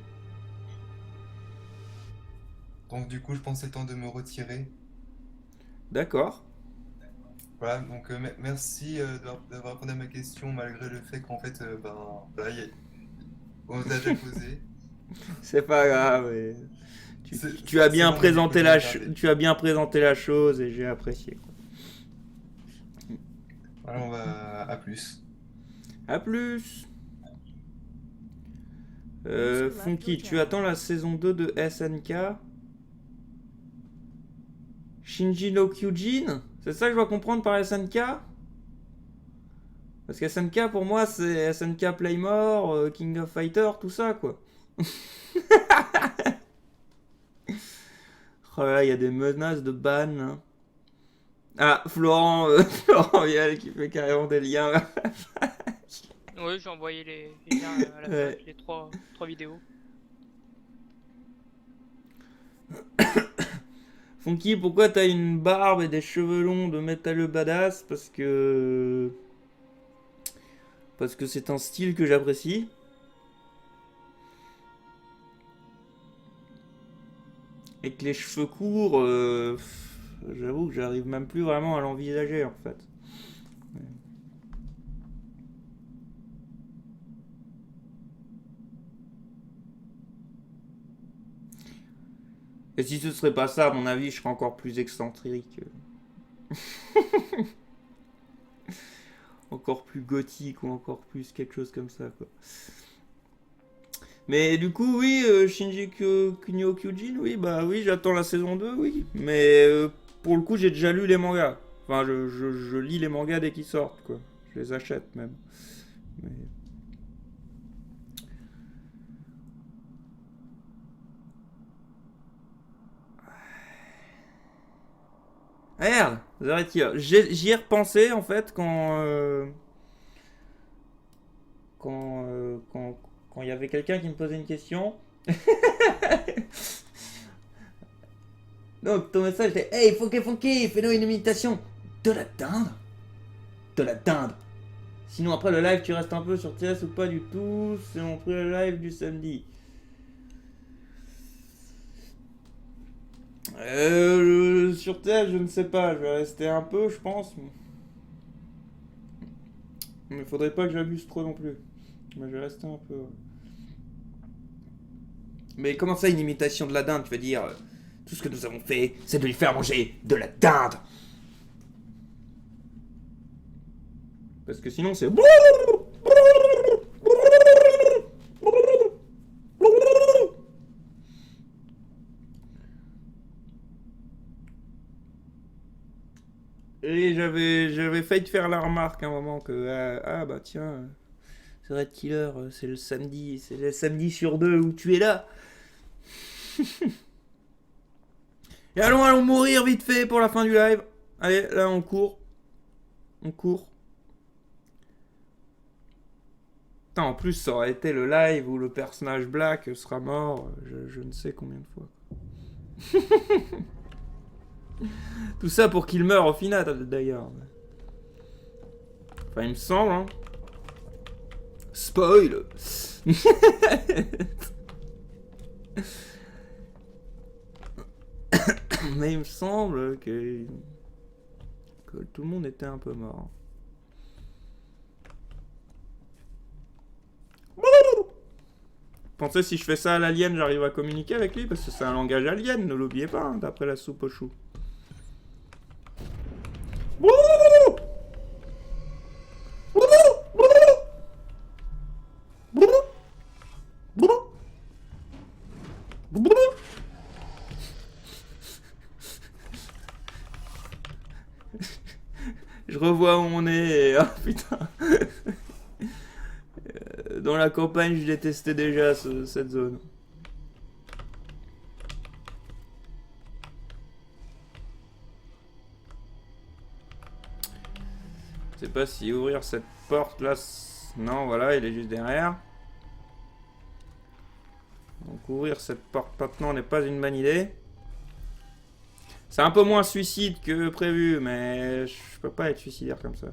Donc, du coup, je pensais temps de me retirer. D'accord. Voilà, donc merci d'avoir répondu à ma question, malgré le fait qu'en fait, ben, là, on l'a déjà posé. C'est pas grave. Mais C'est- tu as c'est bien bon, présenté j'ai regardé. tu as bien présenté la chose, et j'ai apprécié, quoi. Voilà, on va à plus. A plus. Funky, tu attends la saison 2 de SNK? Shinji no Kyojin? C'est ça que je dois comprendre par SNK? Parce que SNK pour moi c'est SNK Playmore, King of Fighter, tout ça quoi. Oh là, il y a des menaces de ban, hein. Ah, Florent, Florent Vial qui fait carrément des liens. Oui, j'ai envoyé les liens à la Ouais. fac, les trois vidéos. Funky, pourquoi t'as une barbe et des cheveux longs de métalleux badass? Parce que c'est un style que j'apprécie. Et que les cheveux courts, j'avoue que j'arrive même plus vraiment à l'envisager en fait. Et si ce serait pas ça, à mon avis, je serais encore plus excentrique. Encore plus gothique ou encore plus quelque chose comme ça, quoi. Mais du coup, oui, Shinji Kunio Kyojin, oui, bah oui, j'attends la saison 2, oui. Mais pour le coup, j'ai déjà lu les mangas. Enfin, je lis les mangas dès qu'ils sortent, quoi. Je les achète même. Mais... Merde, j'y ai repensé en fait quand quand il y avait quelqu'un qui me posait une question. Donc ton message était hey Funky, fais-nous une imitation de la dinde. De la dinde. Sinon après le live tu restes un peu sur TS ou pas du tout. C'est mon premier live du samedi. Sur TS je ne sais pas, je vais rester un peu je pense. Mais faudrait pas que j'abuse trop non plus. Mais je vais rester un peu. Mais comment ça une imitation de la dinde? Tu vas dire tout ce que nous avons fait, c'est de lui faire manger de la dinde. Parce que sinon c'est... Et j'avais failli te faire la remarque à un moment que... ah bah tiens... C'est Red Killer, c'est le samedi sur 2 où tu es là. Et allons mourir vite fait pour la fin du live. Allez, là on court. On court. Putain, en plus ça aurait été le live où le personnage Black sera mort, je ne sais combien de fois. Tout ça pour qu'il meure au final d'ailleurs. Enfin il me semble hein. Spoil. Mais il me semble que tout le monde était un peu mort. Pensez si je fais ça à l'alien, j'arrive à communiquer avec lui parce que c'est un langage alien, ne l'oubliez pas, hein, d'après la soupe aux choux. Je revois où on est et... Ah putain. Dans la campagne, je détestais déjà cette zone. Je sais pas si ouvrir cette porte là... Non, voilà, il est juste derrière. Donc ouvrir cette porte maintenant n'est pas une bonne idée. C'est un peu moins suicide que prévu, mais je peux pas être suicidaire comme ça.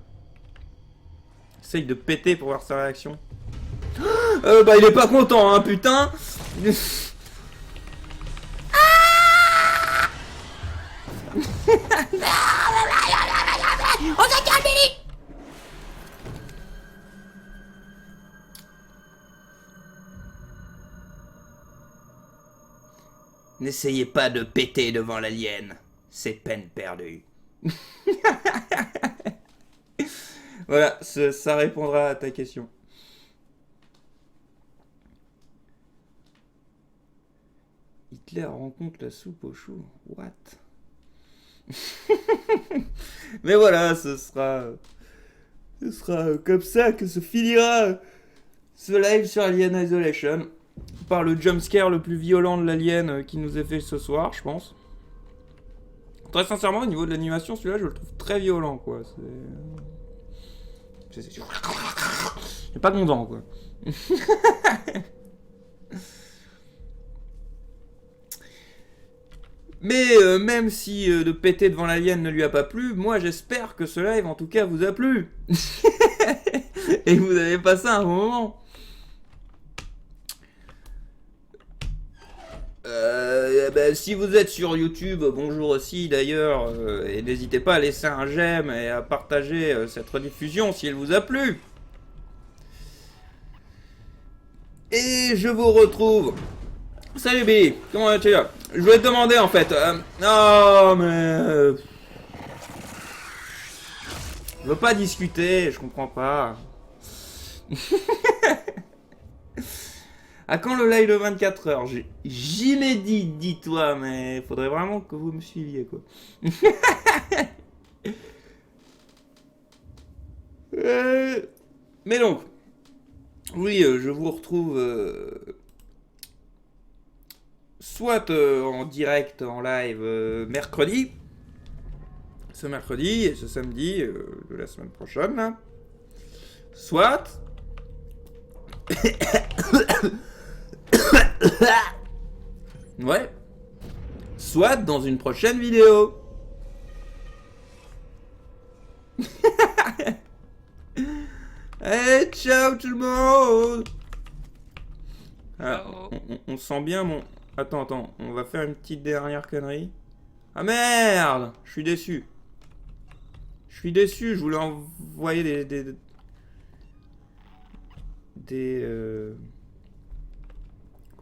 Essaye de péter pour voir sa réaction. Bah il est pas content, hein, putain. On se calme, Billy. N'essayez pas de péter devant l'alien. C'est peine perdue. Voilà, ça répondra à ta question. Hitler rencontre la soupe aux choux. What? Mais voilà, ce sera comme ça que se finira ce live sur Alien Isolation. Par le jumpscare le plus violent de l'alien qui nous est fait ce soir, je pense. Très sincèrement, au niveau de l'animation, celui-là, je le trouve très violent, quoi. C'est pas content, quoi. Mais même si de péter devant l'alien ne lui a pas plu, moi j'espère que ce live en tout cas vous a plu. Et que vous avez passé un bon moment. Si vous êtes sur YouTube, bonjour aussi d'ailleurs, et n'hésitez pas à laisser un j'aime et à partager cette rediffusion si elle vous a plu. Et je vous retrouve. Salut Billy, comment vas-tu là? Je voulais te demander en fait. Non mais... Je veux pas discuter, je comprends pas. À quand le live de 24 heures? J'y médite, dis-toi, mais faudrait vraiment que vous me suiviez, quoi. Mais donc, oui, je vous retrouve soit en direct, en live, mercredi, ce mercredi et ce samedi de la semaine prochaine, là. Soit... Ouais. Soit dans une prochaine vidéo. Hey, ciao tout le monde. Ah, on sent bien mon... Attends, on va faire une petite dernière connerie. Ah merde, je suis déçu. Je voulais envoyer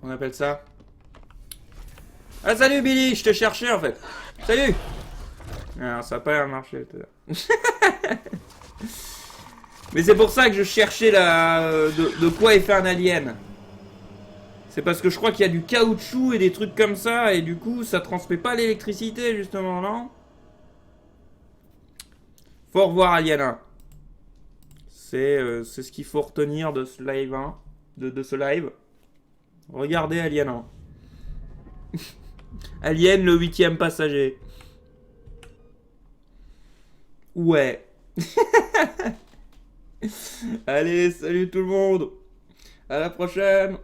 qu'on appelle ça? Ah salut Billy, je te cherchais en fait. Salut. Alors ça a pas marché tout à l'heure. Mais c'est pour ça que je cherchais de quoi est fait un alien. C'est parce que je crois qu'il y a du caoutchouc et des trucs comme ça, et du coup, ça transmet pas l'électricité, justement, non? Faut revoir Alien 1. C'est ce qu'il faut retenir de ce live 1. De ce live. Regardez Alien 1. Alien, le 8e passager. Ouais. Allez, salut tout le monde. À la prochaine.